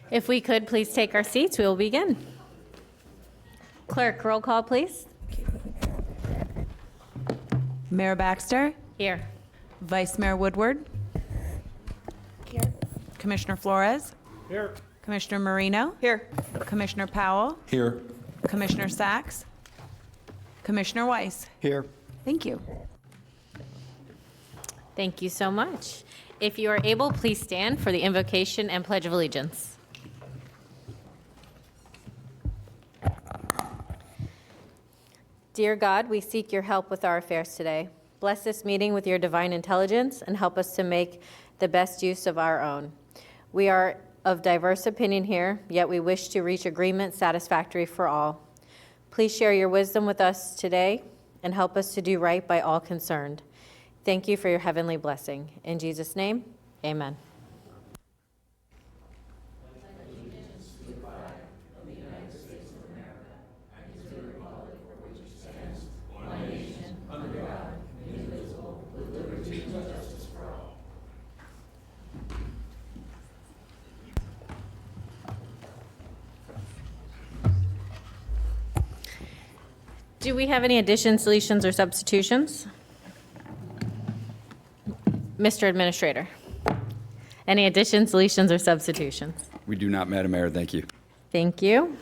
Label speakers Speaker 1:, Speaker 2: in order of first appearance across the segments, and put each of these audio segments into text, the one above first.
Speaker 1: If we could please take our seats, we will begin. Clerk, roll call, please.
Speaker 2: Mayor Baxter,
Speaker 1: Here.
Speaker 2: Vice Mayor Woodward,
Speaker 3: Here.
Speaker 2: Commissioner Flores,
Speaker 4: Here.
Speaker 2: Commissioner Marino,
Speaker 3: Here.
Speaker 2: Commissioner Powell,
Speaker 4: Here.
Speaker 2: Commissioner Sachs, Commissioner Weiss.
Speaker 4: Here.
Speaker 2: Thank you.
Speaker 1: Thank you so much. If you are able, please stand for the invocation and Pledge of Allegiance. Dear God, we seek your help with our affairs today. Bless this meeting with your divine intelligence and help us to make the best use of our own. We are of diverse opinion here, yet we wish to reach agreement satisfactory for all. Please share your wisdom with us today and help us to do right by all concerned. Thank you for your heavenly blessing. In Jesus' name, amen. Do we have any additions, deletions, or substitutions? Mr. Administrator, any additions, deletions, or substitutions?
Speaker 5: We do not, Madam Mayor. Thank you.
Speaker 1: Thank you.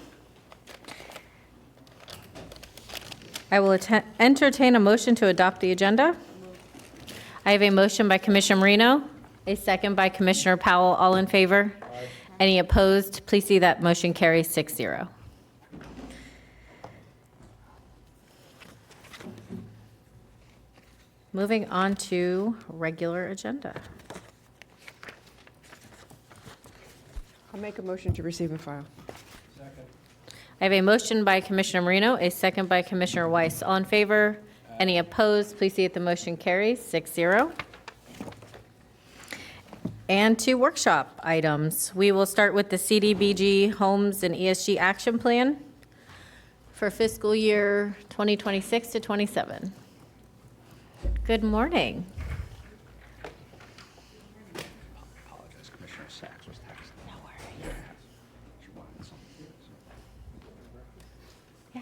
Speaker 1: I will entertain a motion to adopt the agenda. I have a motion by Commissioner Marino, a second by Commissioner Powell. All in favor? Aye. Any opposed? Please see that motion carries 6-0. Moving on to regular agenda.
Speaker 3: I'll make a motion to receive and file.
Speaker 1: I have a motion by Commissioner Marino, a second by Commissioner Weiss. All in favor? Any opposed? Please see if the motion carries 6-0. And 2 workshop items. We will start with the CDBG Homes and ESG Action Plan for fiscal year 2026 to 27. Good morning.
Speaker 5: Apologize, Commissioner Sachs was texting.
Speaker 1: No worries.
Speaker 5: She wanted something.
Speaker 1: Yeah.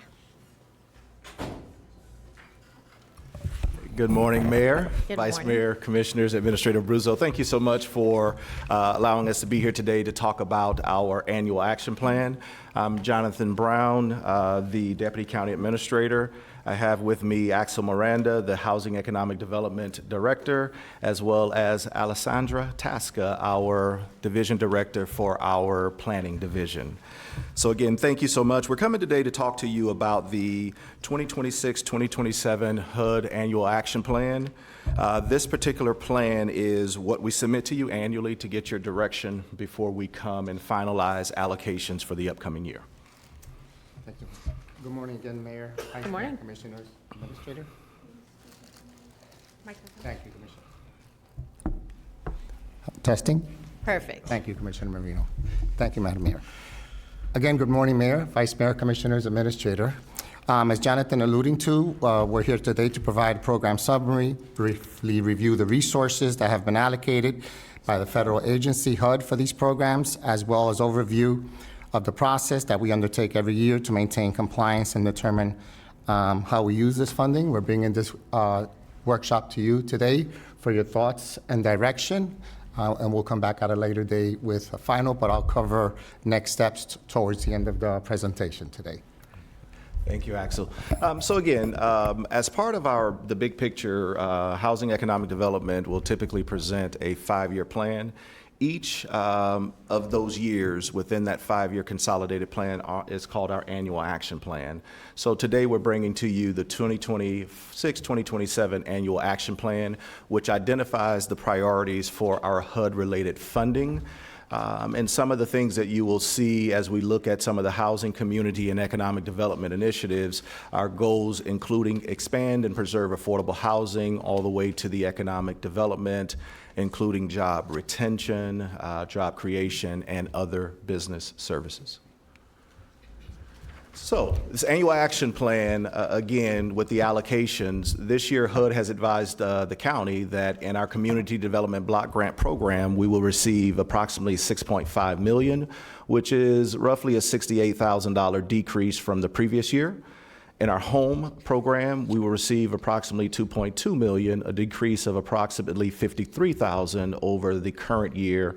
Speaker 6: Good morning, Mayor,
Speaker 1: Good
Speaker 6: Vice
Speaker 1: morning.
Speaker 6: Mayor, Commissioners, Administrator Bruzzo. Thank you so much for allowing us to be here today to talk about our annual action plan. I'm Jonathan Brown, the Deputy County Administrator. I have with me Axel Miranda, the Housing Economic Development Director, as well as Alessandra Tasca, our Division Director for our Planning Division. So again, thank you so much. We're coming today to talk to you about the 2026-2027 HUD Annual Action Plan. This particular plan is what we submit to you annually to get your direction before we come and finalize allocations for the upcoming year.
Speaker 7: Thank you. Good morning again, Mayor.
Speaker 1: Good morning.
Speaker 7: Commissioners, Administrator. Thank you, Commissioner. Testing.
Speaker 1: Perfect.
Speaker 7: Thank you, Commissioner Marino. Thank you, Madam Mayor. Again, good morning, Mayor, Vice Mayor, Commissioners, Administrator. As Jonathan alluding to, we're here today to provide a program summary, briefly review the resources that have been allocated by the federal agency HUD for these programs, as well as overview of the process that we undertake every year to maintain compliance and determine how we use this funding. We're bringing this workshop to you today for your thoughts and direction, and we'll come back at a later date with a final, but I'll cover next steps towards the end of the presentation today.
Speaker 6: Thank you, Axel. So again, as part of the big picture, Housing Economic Development will typically present a 5-year plan. Each of those years within that 5-year consolidated plan is called our annual action plan. So today we're bringing to you the 2026-2027 annual action plan, which identifies the priorities for our HUD-related funding. And some of the things that you will see as we look at some of the housing, community, and economic development initiatives, our goals including expand and preserve affordable housing all the way to the economic development, including job retention, job creation, and other business services. So, this annual action plan, again, with the allocations, this year HUD has advised the county that in our community development block grant program, we will receive approximately $6.5 million, which is roughly a $68,000 decrease from the previous year. In our home program, we will receive approximately $2.2 million, a decrease of approximately $53,000 over the current year.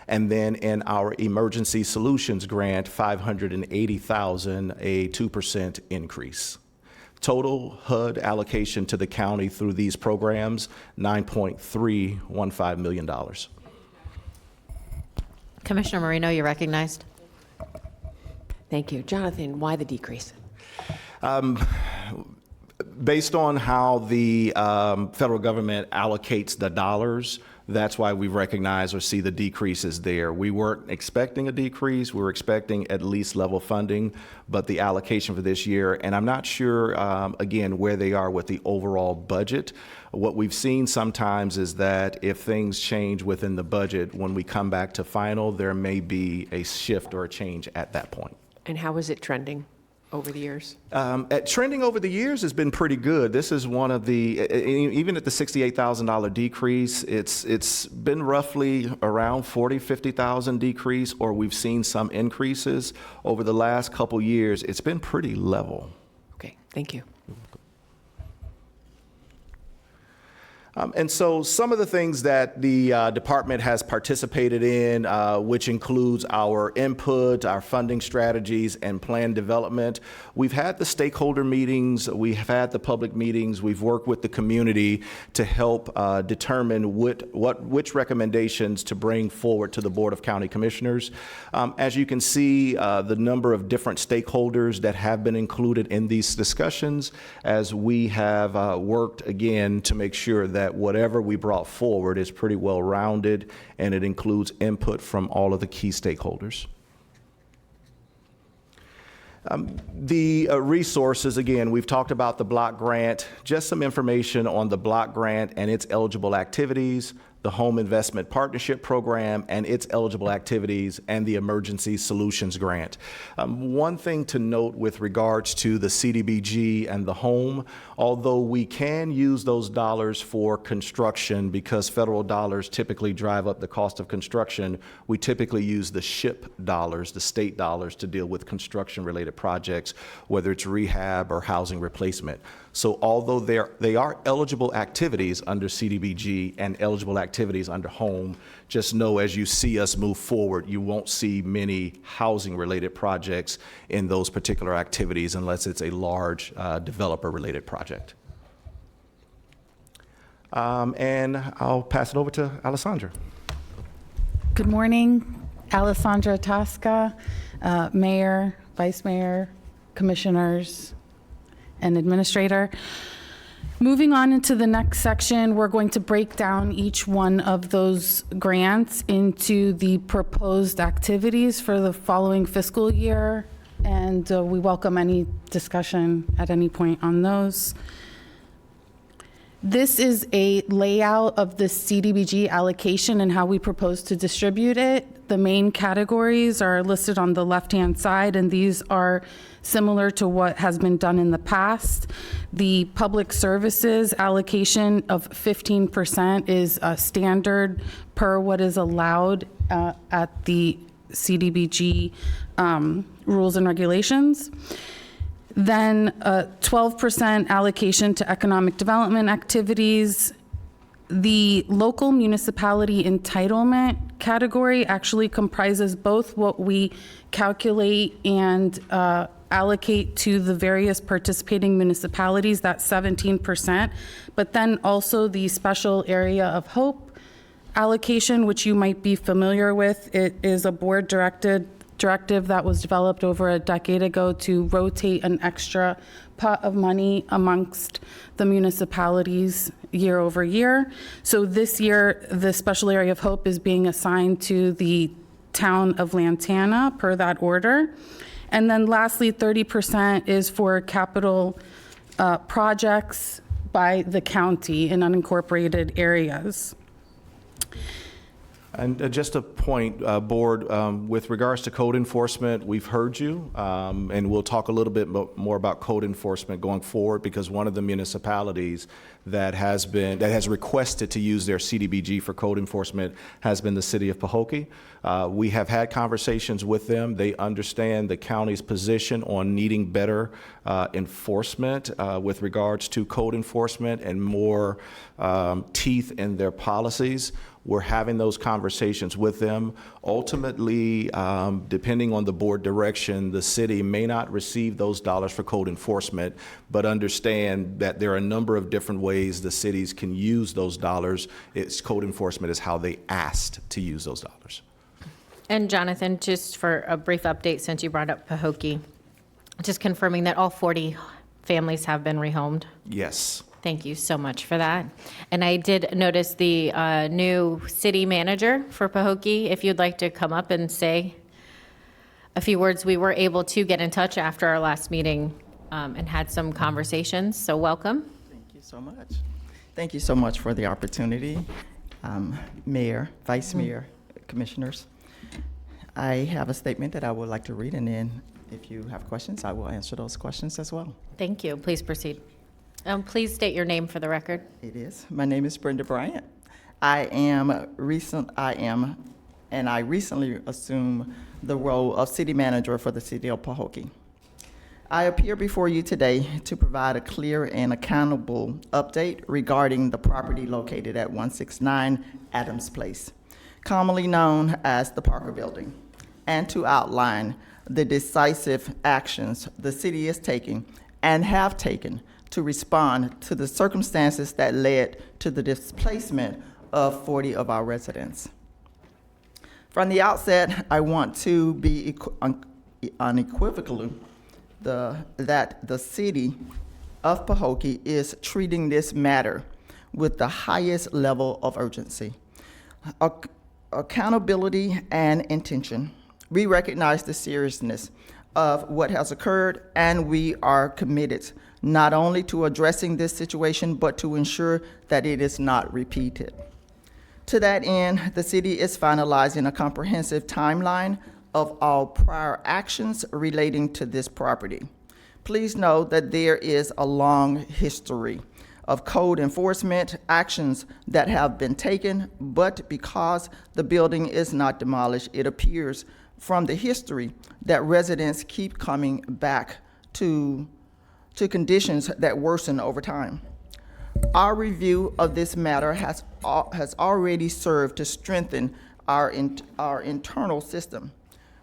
Speaker 6: And then in our emergency solutions grant, $580,000, a 2% increase. Total HUD allocation to the county through these programs, $9.315 million.
Speaker 1: Commissioner Marino, you're recognized.
Speaker 3: Thank you. Jonathan, why the decrease?
Speaker 6: Based on how the federal government allocates the dollars, that's why we recognize or see the decreases there. We weren't expecting a decrease. We were expecting at least level funding, but the allocation for this year, and I'm not sure, again, where they are with the overall budget. What we've seen sometimes is that if things change within the budget, when we come back to final, there may be a shift or a change at that point.
Speaker 3: And how is it trending over the years?
Speaker 6: Trending over the years has been pretty good. This is one of the, even at the $68,000 decrease, it's been roughly around 40, 50,000 decrease, or we've seen some increases. Over the last couple years, it's been pretty level.
Speaker 3: Okay, thank you.
Speaker 6: And so some of the things that the department has participated in, which includes our input, our funding strategies, and plan development. We've had the stakeholder meetings, we've had the public meetings, we've worked with the community to help determine which recommendations to bring forward to the Board of County Commissioners. As you can see, the number of different stakeholders that have been included in these discussions, as we have worked again to make sure that whatever we brought forward is pretty well rounded and it includes input from all of the key stakeholders. The resources, again, we've talked about the block grant, just some information on the block grant and its eligible activities, the Home Investment Partnership Program and its eligible activities, and the Emergency Solutions Grant. One thing to note with regards to the CDBG and the home, although we can use those dollars for construction because federal dollars typically drive up the cost of construction, we typically use the SHIP dollars, the state dollars, to deal with construction-related projects, whether it's rehab or housing replacement. So although they are eligible activities under CDBG and eligible activities under home, just know as you see us move forward, you won't see many housing-related projects in those particular activities unless it's a large developer-related project. And I'll pass it over to Alessandra.
Speaker 4: Good morning, Alessandra Tosca, Mayor, Vice Mayor, Commissioners, and Administrator. Moving on into the next section, we're going to break down each one of those grants into the proposed activities for the following fiscal year, and we welcome any discussion at any point on those. This is a layout of the CDBG allocation and how we propose to distribute it. The main categories are listed on the left-hand side, and these are similar to what has been done in the past. The public services allocation of 15% is standard per what is allowed at the CDBG rules and regulations. Then 12% allocation to economic development activities. The local municipality entitlement category actually comprises both what we calculate and allocate to the various participating municipalities, that's 17%, but then also the special area of hope allocation, which you might be familiar with. It is a board directive that was developed over a decade ago to rotate an extra pot of money amongst the municipalities year over year. So this year, the special area of hope is being assigned to the town of Lantana per that order. And then lastly, 30% is for capital projects by the county in unincorporated areas.
Speaker 6: And just a point, Board, with regards to code enforcement, we've heard you, and we'll talk a little bit more about code enforcement going forward, because one of the municipalities that has requested to use their CDBG for code enforcement has been the city of Pahokee. We have had conversations with them. They understand the county's position on needing better enforcement with regards to code enforcement and more teeth in their policies. We're having those conversations with them. Ultimately, depending on the board direction, the city may not receive those dollars for code enforcement, but understand that there are a number of different ways the cities can use those dollars. It's code enforcement is how they asked to use those dollars.
Speaker 1: And Jonathan, just for a brief update, since you brought up Pahokee, just confirming that all 40 families have been rehomed.
Speaker 6: Yes.
Speaker 1: Thank you so much for that. And I did notice the new city manager for Pahokee. If you'd like to come up and say a few words, we were able to get in touch after our last meeting and had some conversations, so welcome.
Speaker 8: Thank you so much. Thank you so much for the opportunity, Mayor, Vice Mayor, Commissioners. I have a statement that I would like to read, and then if you have questions, I will answer those questions as well.
Speaker 1: Thank you. Please proceed. Please state your name for the record.
Speaker 8: It is. My name is Brenda Bryant. I recently assumed the role of city manager for the city of Pahokee. I appear before you today to provide a clear and accountable update regarding the property located at 169 Adams Place, commonly known as the Parker Building, and to outline the decisive actions the city is taking and have taken to respond to the circumstances that led to the displacement of 40 of our residents. From the outset, I want to be unequivocal that the city of Pahokee is treating this matter with the highest level of urgency, accountability, and intention. We recognize the seriousness of what has occurred, and we are committed not only to addressing this situation, but to ensure that it is not repeated. To that end, the city is finalizing a comprehensive timeline of all prior actions relating to this property. Please know that there is a long history of code enforcement actions that have been taken, but because the building is not demolished, it appears from the history that residents keep coming back to conditions that worsen over time. Our review of this matter has already served to strengthen our internal system.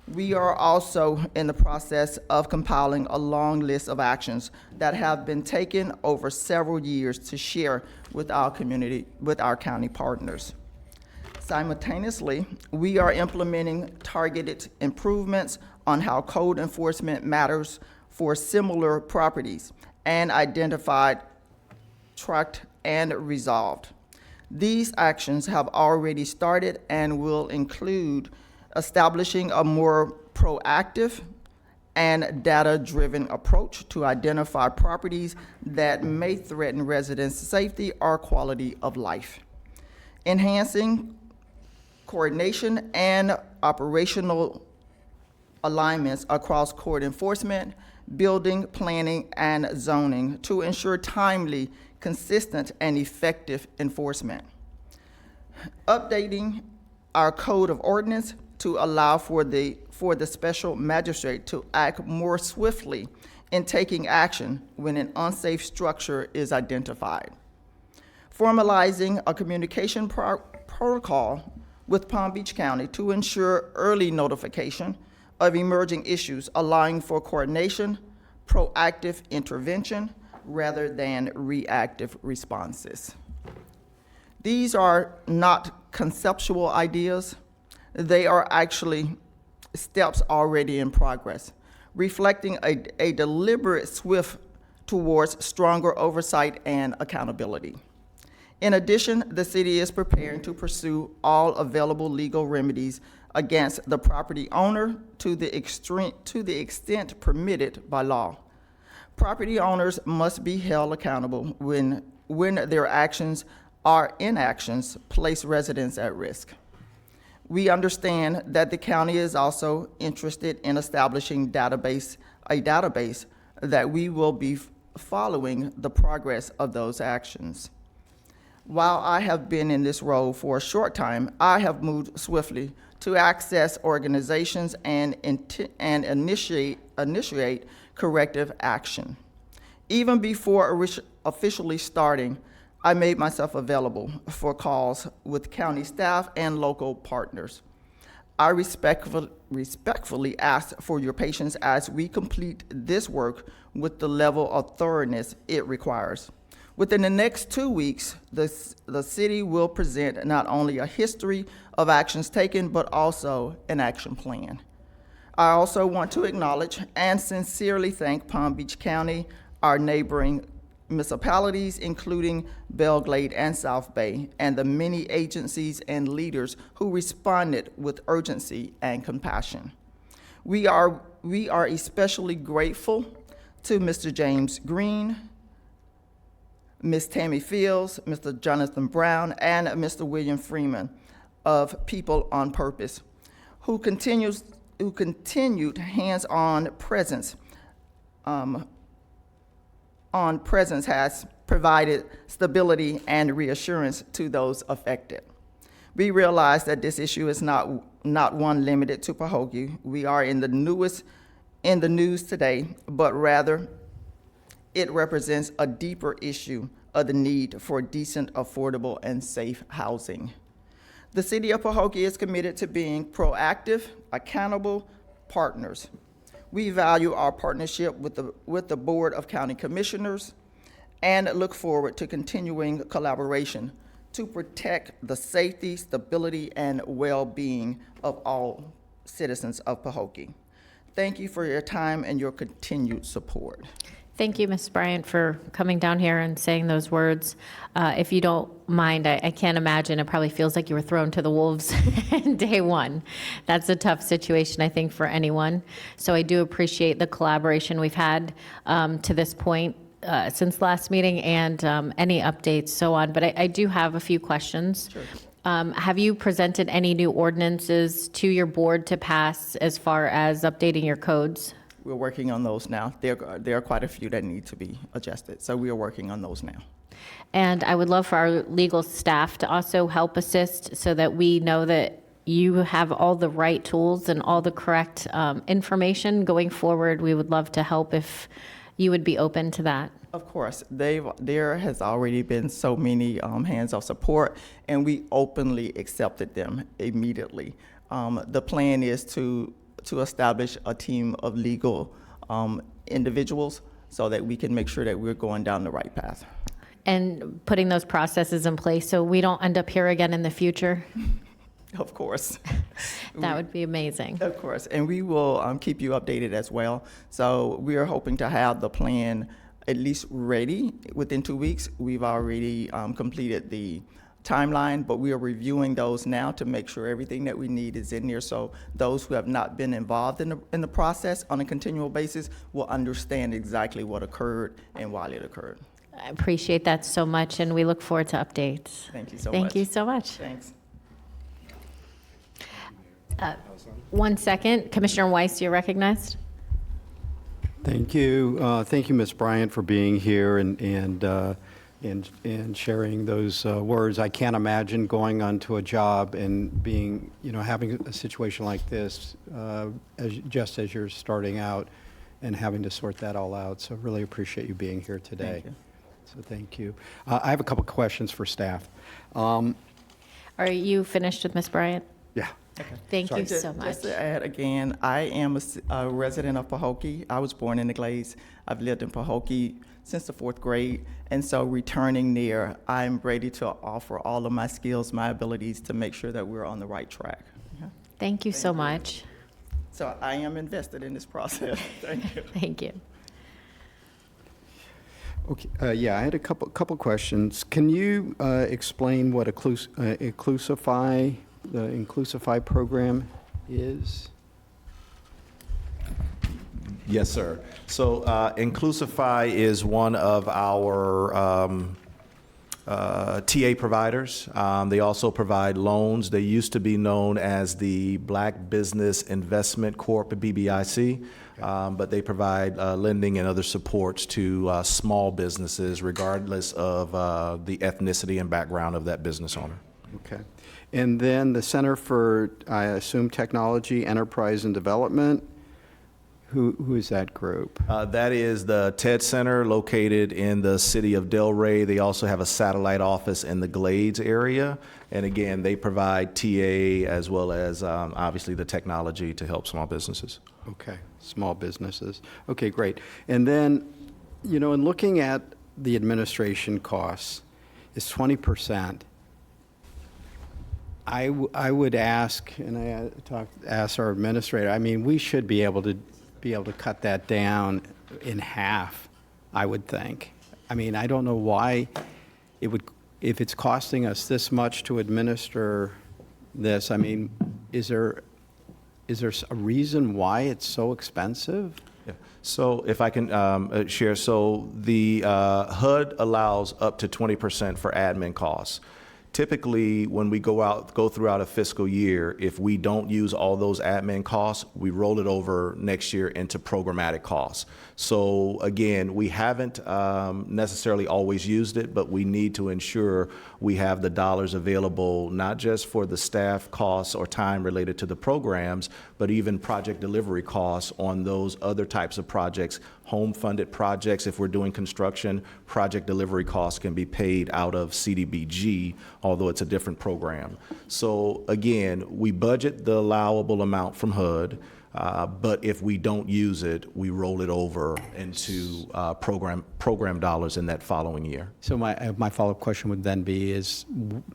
Speaker 8: We are also in the process of compiling a long list of actions that have been taken over several years to share with our community, with our county partners. Simultaneously, we are implementing targeted improvements on how code enforcement matters for similar properties and identified, tracked, and resolved. These actions have already started and will include establishing a more proactive and data-driven approach to identify properties that may threaten residents' safety or quality of life, enhancing coordination and operational alignments across code enforcement, building, planning, and zoning to ensure timely, consistent, and effective enforcement. Updating our code of ordinance to allow for the special magistrate to act more swiftly in taking action when an unsafe structure is identified. Formalizing a communication protocol with Palm Beach County to ensure early notification of emerging issues, allowing for coordination, proactive intervention, rather than reactive responses. These are not conceptual ideas. They are actually steps already in progress, reflecting a deliberate shift towards stronger oversight and accountability. In addition, the city is preparing to pursue all available legal remedies against the property owner to the extent permitted by law. Property owners must be held accountable when their actions or inactions place residents at risk. We understand that the county is also interested in establishing a database that we will be following the progress of those actions. While I have been in this role for a short time, I have moved swiftly to access organizations and initiate corrective action. Even before officially starting, I made myself available for calls with county staff and local partners. I respectfully ask for your patience as we complete this work with the level of thoroughness it requires. Within the next 2 weeks, the city will present not only a history of actions taken, but also an action plan. I also want to acknowledge and sincerely thank Palm Beach County, our neighboring municipalities, including Belglade and South Bay, and the many agencies and leaders who responded with urgency and compassion. We are especially grateful to Mr. James Green, Ms. Tammy Fields, Mr. Jonathan Brown, and Mr. William Freeman of People on Purpose, who continued hands-on presence has provided stability and reassurance to those affected. We realize that this issue is not one limited to Pahokee. We are in the news today, but rather it represents a deeper issue of the need for decent, affordable, and safe housing. The City of Pahokee is committed to being proactive, accountable partners. We value our partnership with the Board of County Commissioners and look forward to continuing collaboration to protect the safety, stability, and well-being of all citizens of Pahokee. Thank you for your time and your continued support.
Speaker 1: Thank you, Ms. Bryant, for coming down here and saying those words. If you don't mind, I can't imagine. It probably feels like you were thrown to the wolves day one. That's a tough situation, I think, for anyone. So I do appreciate the collaboration we've had to this point since last meeting and any updates, so on. But I do have a few questions.
Speaker 8: Sure.
Speaker 1: Have you presented any new ordinances to your board to pass as far as updating your codes?
Speaker 8: We're working on those now. There are quite a few that need to be adjusted, so we are working on those now.
Speaker 1: And I would love for our legal staff to also help assist so that we know that you have all the right tools and all the correct information going forward. We would love to help if you would be open to that.
Speaker 8: Of course, there has already been so many hands of support, and we openly accepted them immediately. The plan is to establish a team of legal individuals so that we can make sure that we're going down the right path.
Speaker 1: And putting those processes in place so we don't end up here again in the future.
Speaker 8: Of course.
Speaker 1: That would be amazing.
Speaker 8: Of course, and we will keep you updated as well. So we are hoping to have the plan at least ready within 2 weeks. We've already completed the timeline, but we are reviewing those now to make sure everything that we need is in there, so those who have not been involved in the process on a continual basis will understand exactly what occurred and why it occurred.
Speaker 1: I appreciate that so much, and we look forward to updates.
Speaker 8: Thank you so much.
Speaker 1: Thank you so much.
Speaker 8: Thanks.
Speaker 1: 1 second. Commissioner Weiss, you're recognized.
Speaker 9: Thank you. Thank you, Ms. Bryant, for being here and sharing those words. I can't imagine going onto a job and being, having a situation like this just as you're starting out and having to sort that all out. So really appreciate you being here today.
Speaker 8: Thank you.
Speaker 9: So thank you. I have a couple questions for staff.
Speaker 1: Are you finished with Ms. Bryant?
Speaker 9: Yeah.
Speaker 1: Thank you
Speaker 8: Just-
Speaker 1: so much.
Speaker 8: Just to add again, I am a resident of Pahokee. I was born in the Glades. I've lived in Pahokee since the 4th grade, and so returning there, I'm ready to offer all of my skills, my abilities to make sure that we're on the right track.
Speaker 1: Thank you so much.
Speaker 8: So I am invested in this process. Thank you.
Speaker 1: Thank you.
Speaker 9: Okay. Yeah, I had a couple questions. Can you explain what Inclusify, the Inclusify program is?
Speaker 6: Yes, sir. So Inclusify is one of our TA providers. They also provide loans. They used to be known as the Black Business Investment Corp, BBIC, but they provide lending and other supports to small businesses regardless of the ethnicity and background of that business owner.
Speaker 9: Okay. And then the Center for, I assume, Technology, Enterprise, and Development, who is that group?
Speaker 6: That is the TED Center located in the city of Delray. They also have a satellite office in the Glades area. And again, they provide TA as well as obviously the technology to help small businesses.
Speaker 9: Okay, small businesses. Okay, great. And then, you know, in looking at the administration costs, it's 20%. I would ask, and I ask our administrator, I mean, we should be able to cut that down in half, I would think. I mean, I don't know why it would, if it's costing us this much to administer this, I mean, is there a reason why it's so expensive?
Speaker 6: Yeah. So if I can share, so the HUD allows up to 20% for admin costs. Typically, when we go throughout a fiscal year, if we don't use all those admin costs, we roll it over next year into programmatic costs. So again, we haven't necessarily always used it, but we need to ensure we have the dollars available, not just for the staff costs or time related to the programs, but even project delivery costs on those other types of projects, home-funded projects. If we're doing construction, project delivery costs can be paid out of CDBG, although it's a different program. So again, we budget the allowable amount from HUD, but if we don't use it, we roll it over into program dollars in that following year.
Speaker 9: So my follow-up question would then be is,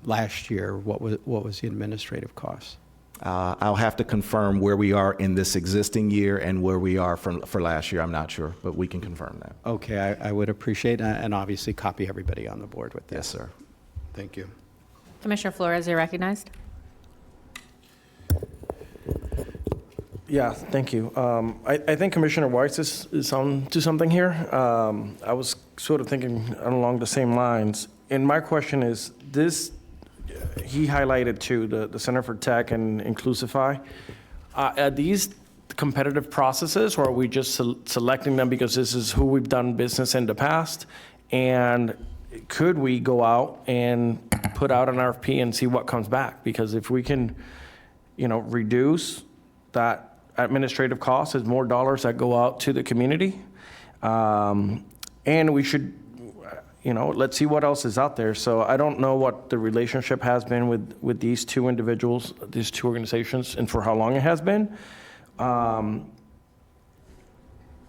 Speaker 9: last year, what was the administrative cost?
Speaker 6: I'll have to confirm where we are in this existing year and where we are for last year. I'm not sure, but we can confirm that.
Speaker 9: Okay, I would appreciate, and obviously copy everybody on the board with this.
Speaker 6: Yes, sir.
Speaker 9: Thank you.
Speaker 1: Commissioner Flores, you're recognized.
Speaker 10: Yeah, thank you. I think Commissioner Weiss is on to something here. I was sort of thinking along the same lines. And my question is, he highlighted too, the Center for Tech and Inclusify. Are these competitive processes, or are we just selecting them because this is who we've done business in the past? And could we go out and put out an RFP and see what comes back? Because if we can, reduce that administrative cost, is more dollars that go out to the community. And we should, let's see what else is out there. So I don't know what the relationship has been with these two individuals, these two organizations, and for how long it has been.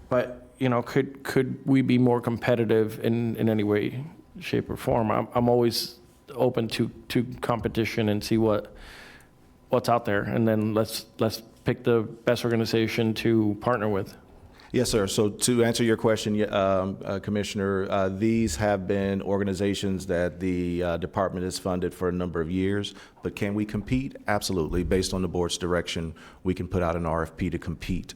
Speaker 10: But, could we be more competitive in any way, shape, or form? I'm always open to competition and see what's out there, and then let's pick the best organization to partner with.
Speaker 6: Yes, sir. So to answer your question, Commissioner, these have been organizations that the department has funded for a number of years, but can we compete? Absolutely. Based on the board's direction, we can put out an RFP to compete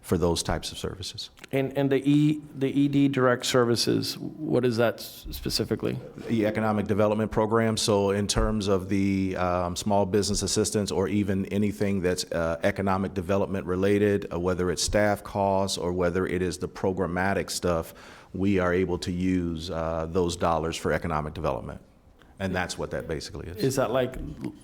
Speaker 6: for those types of services.
Speaker 10: And the ED direct services, what is that specifically?
Speaker 6: The economic development program. So in terms of the small business assistance, or even anything that's economic development related, whether it's staff costs or whether it is the programmatic stuff, we are able to use those dollars for economic development. And that's what that basically is.
Speaker 10: Is that like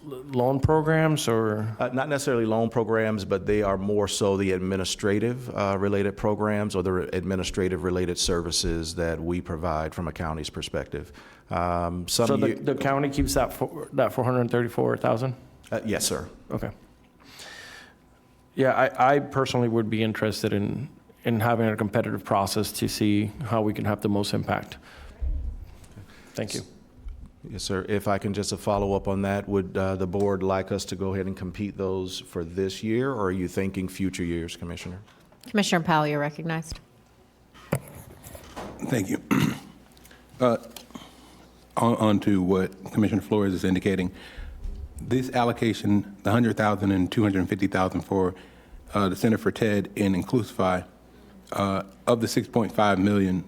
Speaker 10: loan programs or?
Speaker 6: Not necessarily loan programs, but they are more so the administrative related programs or the administrative related services that we provide from a county's perspective. So
Speaker 10: the county keeps that $434,000?
Speaker 6: Yes, sir.
Speaker 10: Okay. Yeah, I personally would be interested in having a competitive process to see how we can have the most impact. Thank you.
Speaker 6: Yes, sir. If I can just follow up on that, would the board like us to go ahead and compete those for this year, or are you thinking future years, Commissioner?
Speaker 1: Commissioner Powell, you're recognized.
Speaker 11: Thank you. On to what Commissioner Flores is indicating. This allocation, the $100,000 and $250,000 for the Center for TED and Inclusify, of the $6.5 million,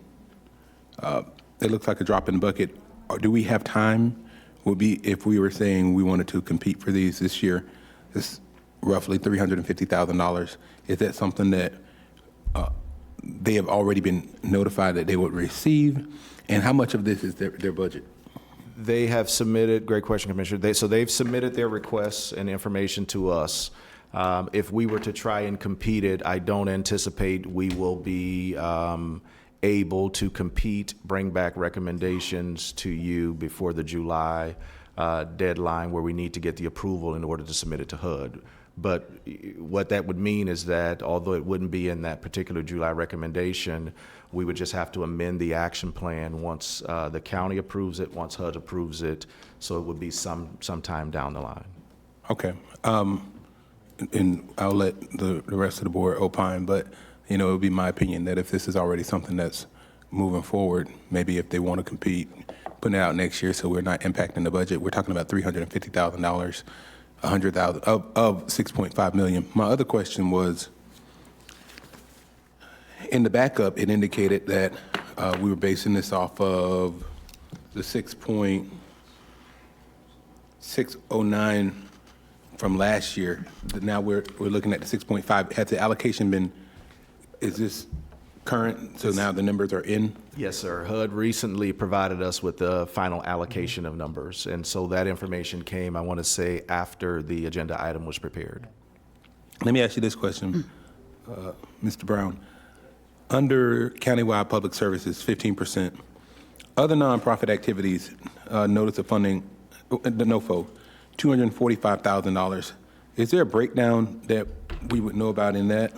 Speaker 11: it looks like a drop in the bucket. do we have time? Would be if we were saying we wanted to compete for these this year, this roughly $350,000. Is that something that they have already been notified that they would receive? And how much of this is their budget?
Speaker 6: They have submitted, great question, Commissioner. So they've submitted their requests and information to us. If we were to try and compete it, I don't anticipate we will be able to compete, bring back recommendations to you before the July deadline where we need to get the approval in order to submit it to HUD. But what that would mean is that although it wouldn't be in that particular July recommendation, we would just have to amend the action plan once the county approves it, once HUD approves it. So it would be some time down the line.
Speaker 11: Okay. And I'll let the rest of the board opine, but it would be my opinion that if this is already something that's moving forward, maybe if they want to compete, putting it out next year so we're not impacting the budget. We're talking about $350,000, $100,000 of $6.5 million. My other question was, in the backup, it indicated that we were basing this off of the 6.609 from last year. Now we're looking at the 6.5. Has the allocation been? Is this current? So now the numbers are in?
Speaker 6: Yes, sir. HUD recently provided us with the final allocation of numbers. And so that information came, I want to say, after the agenda item was prepared.
Speaker 11: Let me ask you this question, Mr. Brown. Under countywide public services, 15%. Other nonprofit activities, notice of funding, the NOFO, $245,000. Is there a breakdown that we would know about in that?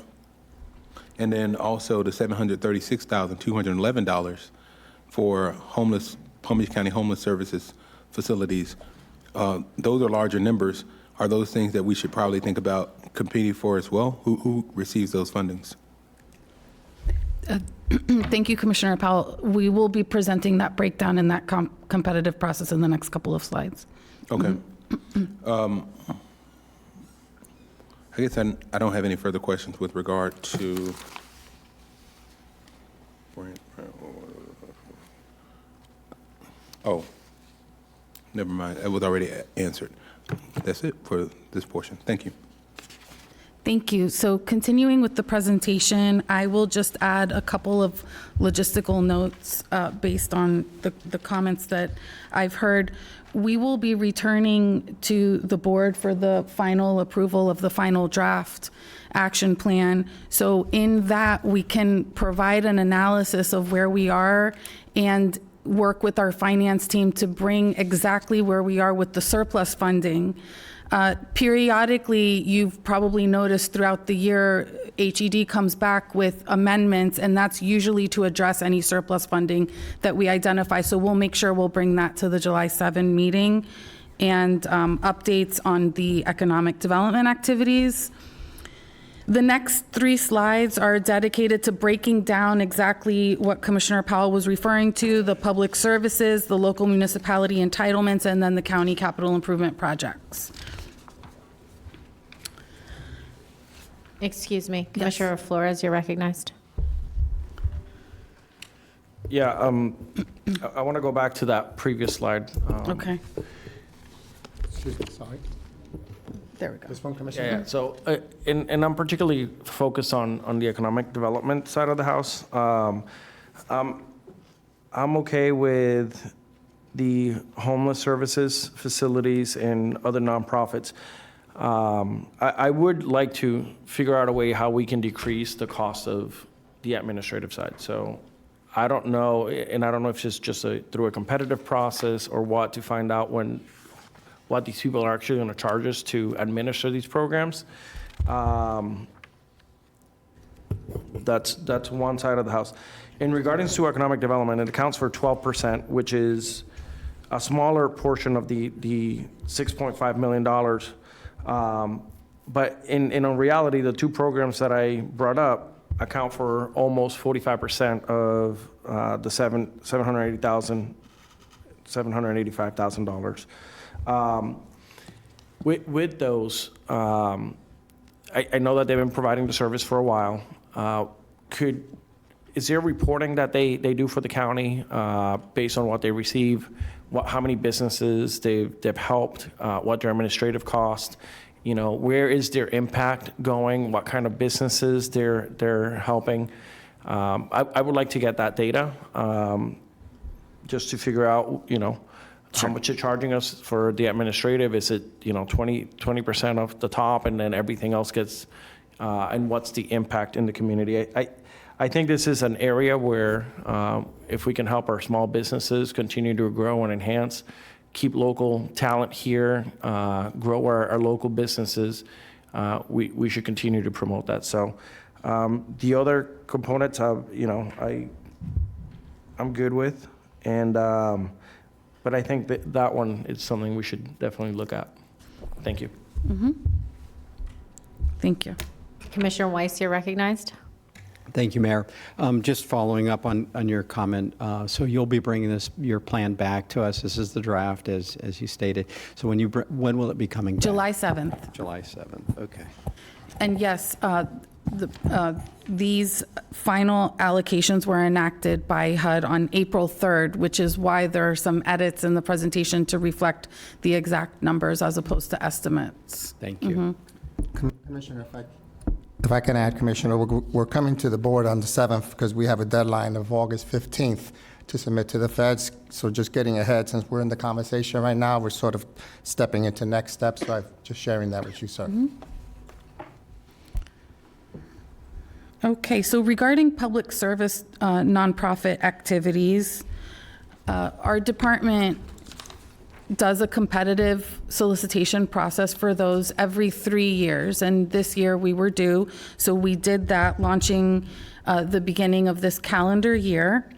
Speaker 11: And then also the $736,211 for Palm Beach County Homeless Services facilities. Those are larger numbers. Are those things that we should probably think about competing for as well? Who receives those fundings?
Speaker 4: Thank you, Commissioner Powell. We will be presenting that breakdown in that competitive process in the next couple of slides.
Speaker 11: Okay. I guess I don't have any further questions with regard to. Oh, never mind. It was already answered. That's it for this portion. Thank you.
Speaker 4: Thank you. So continuing with the presentation, I will just add a couple of logistical notes based on the comments that I've heard. We will be returning to the board for the final approval of the final draft action plan. So in that, we can provide an analysis of where we are and work with our finance team to bring exactly where we are with the surplus funding. Periodically, you've probably noticed throughout the year, HED comes back with amendments, and that's usually to address any surplus funding that we identify. So we'll make sure we'll bring that to the July 7 meeting and updates on the economic development activities. The next 3 slides are dedicated to breaking down exactly what Commissioner Powell was referring to, the public services, the local municipality entitlements, and then the county capital improvement projects.
Speaker 1: Excuse me, Commissioner Flores, you're recognized.
Speaker 10: Yeah, I want to go back to that previous slide.
Speaker 4: Okay.
Speaker 7: Excuse me, sorry.
Speaker 4: There we go.
Speaker 7: This one, Commissioner?
Speaker 10: Yeah. So, and I'm particularly focused on the economic development side of the house. I'm okay with the homeless services facilities and other nonprofits. I would like to figure out a way how we can decrease the cost of the administrative side. So I don't know, and I don't know if it's just through a competitive process or what, to find out what these people are actually going to charge us to administer these programs. That's one side of the house. In regarding to economic development, it accounts for 12%, which is a smaller portion of the $6.5 million. But in reality, the 2 programs that I brought up account for almost 45% of the $785,000. With those, I know that they've been providing the service for a while. is there reporting that they do for the county based on what they receive? How many businesses they've helped? What their administrative cost? Where is their impact going? What kind of businesses they're helping? I would like to get that data just to figure out, how much they're charging us for the administrative. Is it, 20% of the top and then everything else gets, and what's the impact in the community? I think this is an area where if we can help our small businesses continue to grow and enhance, keep local talent here, grow our local businesses, we should continue to promote that. So the other components, I'm good with, but I think that one is something we should definitely look at. Thank you.
Speaker 4: Thank you.
Speaker 1: Commissioner Weiss, you're recognized.
Speaker 9: Thank you, Mayor. Just following up on your comment, so you'll be bringing your plan back to us. This is the draft, as you stated. So when will it be coming back?
Speaker 4: July 7th.
Speaker 9: July 7th, okay.
Speaker 4: And yes, these final allocations were enacted by HUD on April 3rd, which is why there are some edits in the presentation to reflect the exact numbers as opposed to estimates.
Speaker 9: Thank you.
Speaker 7: Commissioner, if I can add, Commissioner, we're coming to the board on the 7th because we have a deadline of August 15th to submit to the feds. So just getting ahead, since we're in the conversation right now, we're sort of stepping into next steps. So I'm just sharing that with you, sir.
Speaker 4: Okay, so regarding public service nonprofit activities, our department does a competitive solicitation process for those every 3 years, and this year we were due, so we did that, launching the beginning of this calendar year.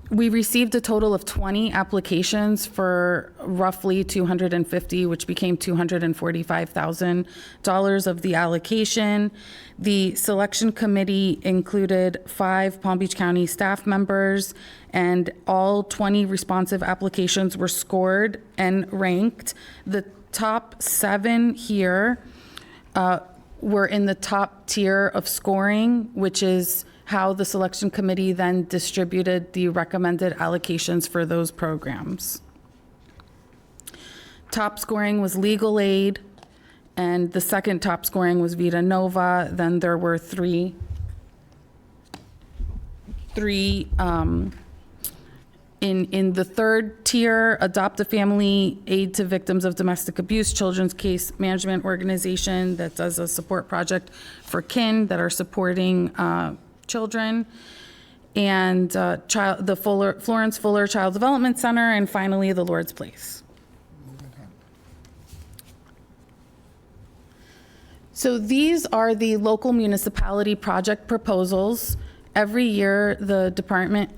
Speaker 4: We received a total of 20 applications for roughly 250, which became $245,000 of the allocation. The selection committee included 5 Palm Beach County staff members, and all 20 responsive applications were scored and ranked. The top 7 here were in the top tier of scoring, which is how the selection committee then distributed the recommended allocations for those programs. Top scoring was legal aid, and the second top scoring was Vita Nova. Then there were three in the third tier: Adopt a Family, Aid to Victims of Domestic Abuse, Children's Case Management Organization that does a support project for kin that are supporting children, and the Florence Fuller Child Development Center, and finally the Lord's Place. So these are the local municipality project proposals. Every year the department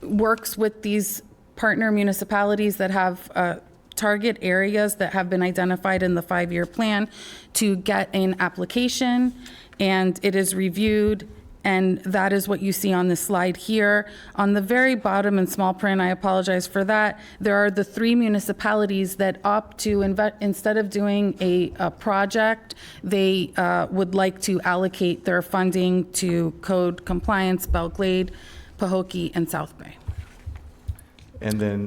Speaker 4: works with these partner municipalities that have target areas that have been identified in the 5-year plan to get an application, and it is reviewed, and that is what you see on this slide here. On the very bottom in small print, I apologize for that, there are the 3 municipalities that opt to, instead of doing a project, they would like to allocate their funding to code compliance: Belglade, Pahokee, and South Bay.
Speaker 6: And then,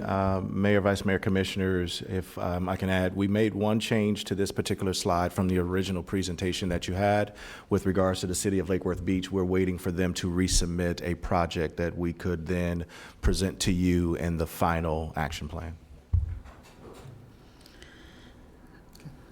Speaker 6: Mayor, Vice Mayor, Commissioners, if I can add, we made one change to this particular slide from the original presentation that you had with regards to the City of Lake Worth Beach. We're waiting for them to resubmit a project that we could then present to you in the final action plan.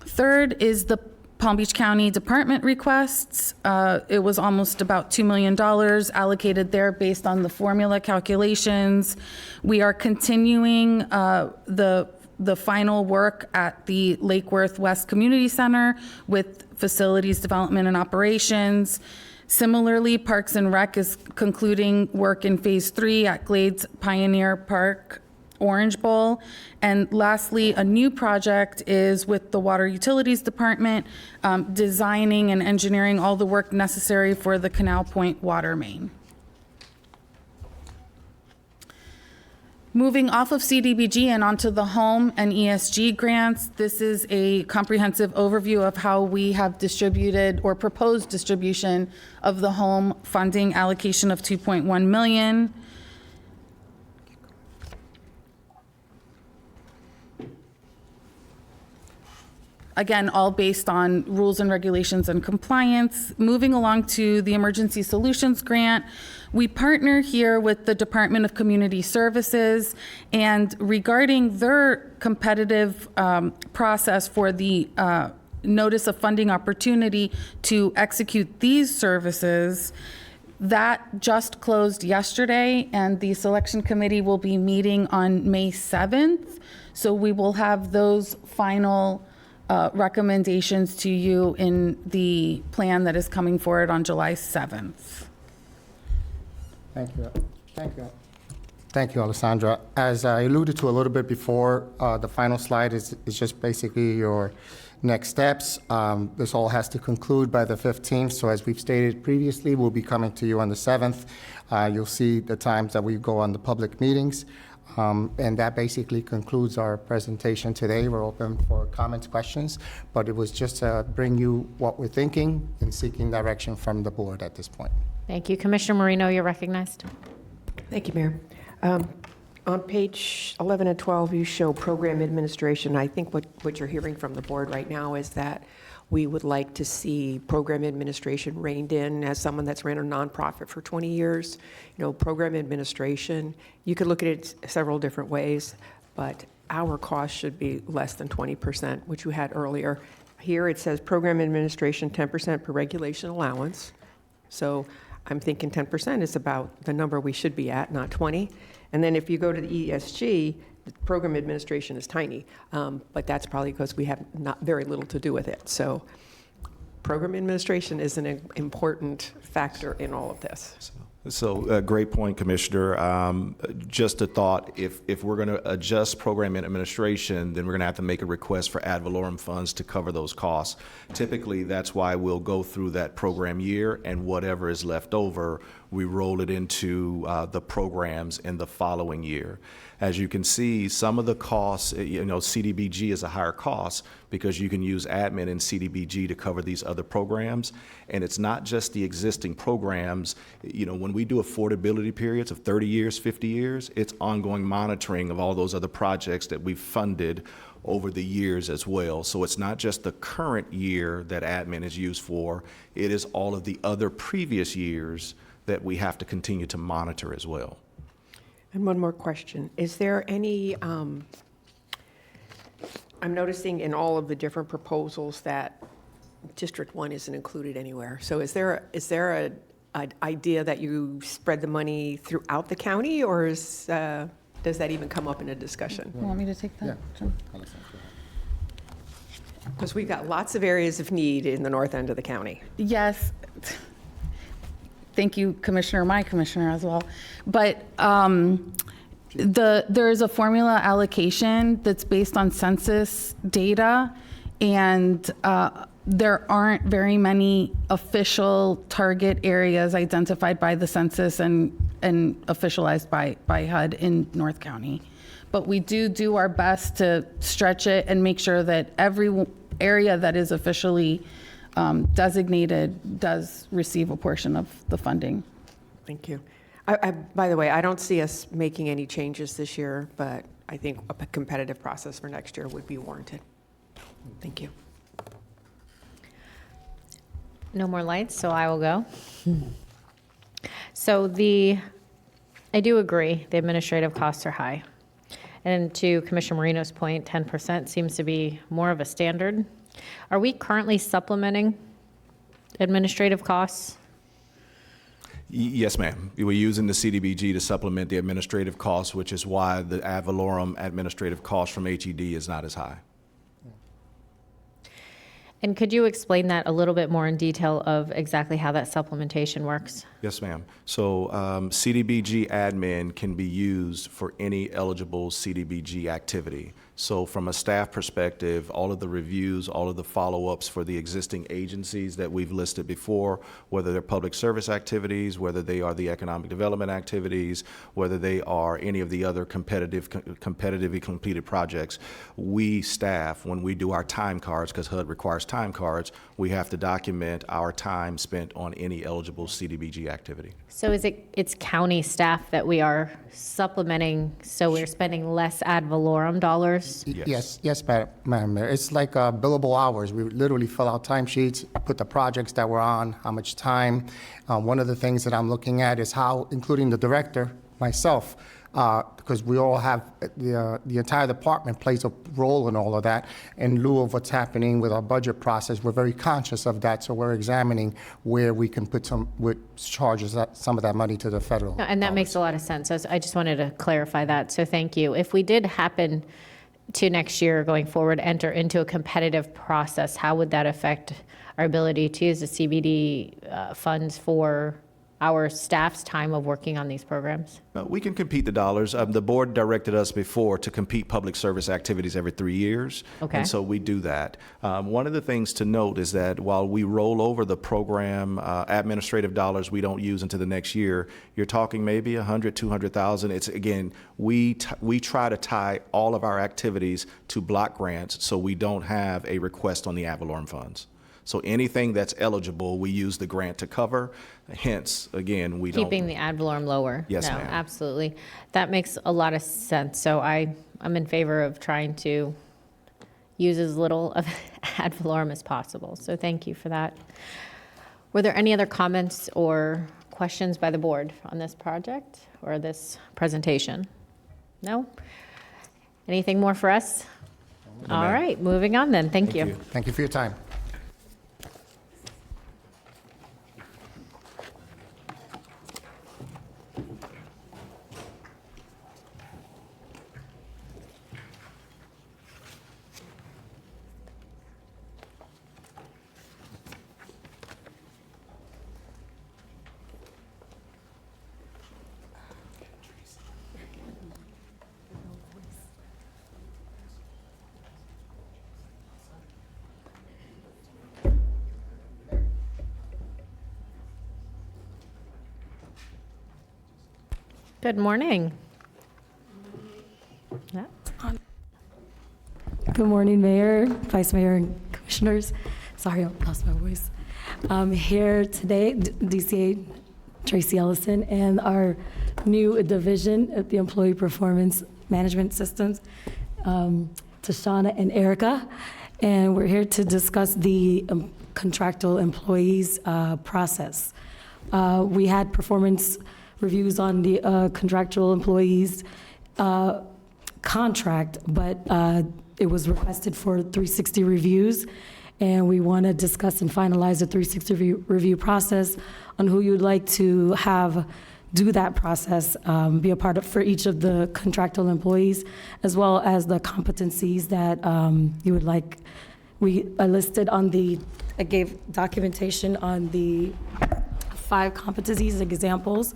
Speaker 4: Third is the Palm Beach County Department requests. It was almost about $2 million allocated there based on the formula calculations. We are continuing the final work at the Lake Worth West Community Center with facilities development and operations. Similarly, Parks and Rec is concluding work in Phase 3 at Glades Pioneer Park Orange Bowl. And lastly, a new project is with the Water Utilities Department, designing and engineering all the work necessary for the Canal Point water main. Moving off of CDBG and onto the home and ESG grants, this is a comprehensive overview of how we have distributed or proposed distribution of the home funding allocation of 2.1 million. Again, all based on rules and regulations and compliance. Moving along to the Emergency Solutions Grant, we partner here with the Department of Community Services, and regarding their competitive process for the Notice of Funding Opportunity to execute these services, that just closed yesterday, and the selection committee will be meeting on May 7th. So we will have those final recommendations to you in the plan that is coming forward on July 7th.
Speaker 7: Thank you. Thank you. Thank you, Alessandra. As I alluded to a little bit before, the final slide is just basically your next steps. This all has to conclude by the 15th. So as we've stated previously, we'll be coming to you on the 7th. You'll see the times that we go on the public meetings. And that basically concludes our presentation today. We're open for comments, questions, but it was just to bring you what we're thinking and seeking direction from the board at this point.
Speaker 1: Thank you. Commissioner Marino, you're recognized.
Speaker 3: Thank you, Mayor. On page 11 and 12, you show program administration. I think what you're hearing from the board right now is that we would like to see program administration reined in. As someone that's ran a nonprofit for 20 years, you know, program administration, you could look at it several different ways, but our cost should be less than 20%, which you had earlier. Here it says program administration 10% per regulation allowance. So I'm thinking 10% is about the number we should be at, not 20. And then if you go to the ESG, the program administration is tiny, but that's probably because we have not very little to do with it. So program administration is an important factor in all of this.
Speaker 6: So, great point, Commissioner. Just a thought, if we're going to adjust program administration, then we're going to have to make a request for ad valorem funds to cover those costs. Typically, that's why we'll go through that program year, and whatever is left over, we roll it into the programs in the following year. As you can see, some of the costs, you know, CDBG is a higher cost because you can use admin in CDBG to cover these other programs. And it's not just the existing programs. You know, when we do affordability periods of 30 years, 50 years, it's ongoing monitoring of all those other projects that we've funded over the years as well. So it's not just the current year that admin is used for, it is all of the other previous years that we have to continue to monitor as well.
Speaker 3: And one more question. Is there any, I'm noticing in all of the different proposals that District 1 isn't included anywhere. So is there an idea that you spread the money throughout the county, or does that even come up in a discussion?
Speaker 4: You want me to take that?
Speaker 7: Yeah.
Speaker 4: Jim?
Speaker 3: Because we've got lots of areas of need in the north end of the county.
Speaker 4: Yes. Thank you, Commissioner, my commissioner as well. But there is a formula allocation that's based on census data, and there aren't very many official target areas identified by the census and officialized by HUD in North County. But we do our best to stretch it and make sure that every area that is officially designated does receive a portion of the funding.
Speaker 3: Thank you. By the way, I don't see us making any changes this year, but I think a competitive process for next year would be warranted. Thank you.
Speaker 1: No more lights, so I will go. So I do agree, the administrative costs are high. And to Commissioner Marino's point, 10% seems to be more of a standard. Are we currently supplementing administrative costs?
Speaker 6: Yes, ma'am. We're using the CDBG to supplement the administrative costs, which is why the ad valorem administrative cost from HED is not as high.
Speaker 1: And could you explain that a little bit more in detail of exactly how that supplementation works?
Speaker 6: Yes, ma'am. So CDBG admin can be used for any eligible CDBG activity. So from a staff perspective, all of the reviews, all of the follow-ups for the existing agencies that we've listed before, whether they're public service activities, whether they are the economic development activities, whether they are any of the other competitively completed projects, we staff, when we do our time cards, because HUD requires time cards, we have to document our time spent on any eligible CDBG activity.
Speaker 1: So it's county staff that we are supplementing, so we're spending less ad valorem dollars?
Speaker 7: Yes, Madam Mayor. It's like billable hours. We literally fill out timesheets, put the projects that we're on, how much time. One of the things that I'm looking at is how, including the director, myself, because we all have, the entire department plays a role in all of that. In lieu of what's happening with our budget process, we're very conscious of that, so we're examining where we can put some of that money to the federal.
Speaker 1: No, and that makes a lot of sense. I just wanted to clarify that, so thank you. If we did happen to next year going forward enter into a competitive process, how would that affect our ability to use the CBD funds for our staff's time of working on these programs?
Speaker 6: We can compete the dollars. The board directed us before to compete public service activities every 3 years.
Speaker 1: Okay.
Speaker 6: And so we do that. One of the things to note is that while we roll over the program administrative dollars we don't use into the next year, you're talking maybe 100, 200,000. It's, again, we try to tie all of our activities to block grants so we don't have a request on the ad valorem funds. So anything that's eligible, we use the grant to cover. Hence, again, we don't.
Speaker 1: Keeping the ad valorem lower?
Speaker 6: Yes,
Speaker 1: No,
Speaker 6: ma'am.
Speaker 1: absolutely. That makes a lot of sense. So I'm in favor of trying to use as little of ad valorem as possible. So thank you for that. Were there any other comments or questions by the board on this project or this presentation? No? Anything more for us? All right, moving on then. Thank you.
Speaker 7: Thank you for your time.
Speaker 1: Good morning. Yeah.
Speaker 12: Good morning, Mayor, Vice Mayor, and Commissioners. Sorry, I lost my voice. I'm here today, DCA Tracy Ellison, and our new division of the Employee Performance Management Systems, Tashana and Erica. And we're here to discuss the contractual employees process. We had performance reviews on the contractual employees contract, but it was requested for 360 reviews, and we want to discuss and finalize the 360 review process on who you'd like to have do that process, be a part of for each of the contractual employees, as well as the competencies that you would like. I listed on I gave documentation on the 5 competencies examples.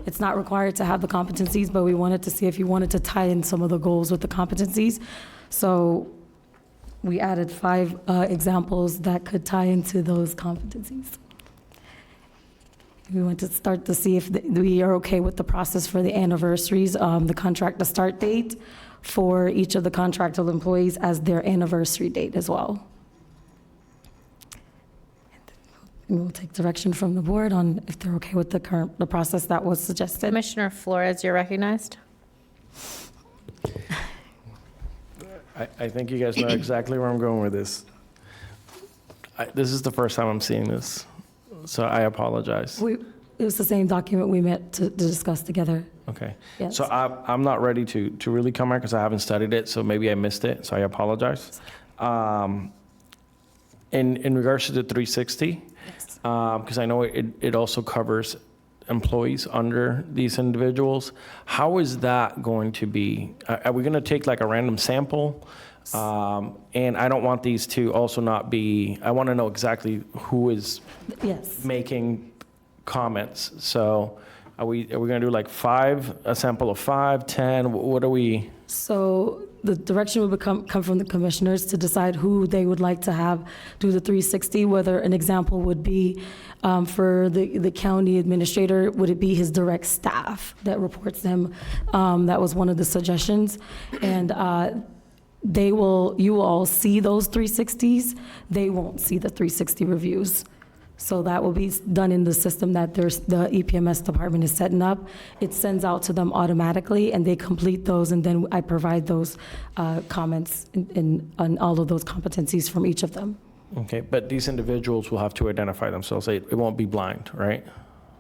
Speaker 12: It's not required to have the competencies, but we wanted to see if you wanted to tie in some of the goals with the competencies. So we added 5 examples that could tie into those competencies. We want to start to see if we are okay with the process for the anniversaries, the contract, the start date for each of the contractual employees as their anniversary date as well. And we'll take direction from the board on if they're okay with the process that was suggested.
Speaker 1: Commissioner Flores, you're recognized.
Speaker 10: I think you guys know exactly where I'm going with this. This is the first time I'm seeing this, so I apologize.
Speaker 12: It was the same document we met to discuss together.
Speaker 10: Okay.
Speaker 12: Yes.
Speaker 10: So I'm not ready to really come out because I haven't studied it, so maybe I missed it, so I apologize. In regards to the 360, because I know it also covers employees under these individuals, how is that going to be? Are we going to take like a random sample? And I don't want these to also not be, I want to know exactly who is making comments. So are we going to do like 5, a sample of 5, 10? What are we?
Speaker 12: So the direction would come from the commissioners to decide who they would like to have do the 360, whether an example would be for the county administrator, would it be his direct staff that reports to him? That was one of the suggestions. And you will all see those 360s. They won't see the 360 reviews. So that will be done in the system that the EPMS department is setting up. It sends out to them automatically, and they complete those, and then I provide those comments on all of those competencies from each of them.
Speaker 10: Okay, but these individuals will have to identify themselves. It won't be blind, right?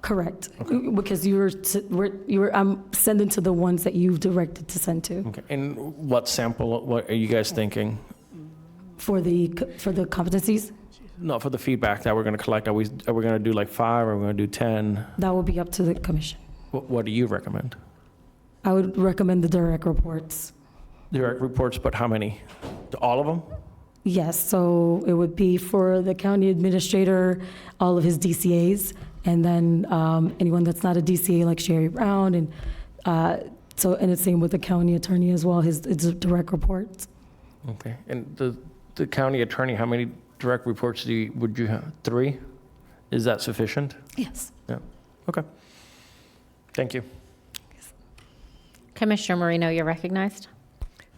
Speaker 12: Correct, because I'm sending to the ones that you've directed to send to.
Speaker 10: Okay, and what are you guys thinking?
Speaker 12: For the competencies?
Speaker 10: No, for the feedback that we're going to collect, are we going to do like 5, or are we going to do 10?
Speaker 12: That will be up to the commission.
Speaker 10: What do you recommend?
Speaker 12: I would recommend the direct reports.
Speaker 10: Direct reports, but how many? To all of them?
Speaker 12: Yes, so it would be for the county administrator, all of his DCAs, and then anyone that's not a DCA like Sherry Brown, and and it's same with the county attorney as well, his direct reports.
Speaker 10: Okay, and the county attorney, how many direct reports would you have? 3? Is that sufficient?
Speaker 12: Yes.
Speaker 10: Yeah. Okay. Thank you.
Speaker 1: Commissioner Marino, you're recognized.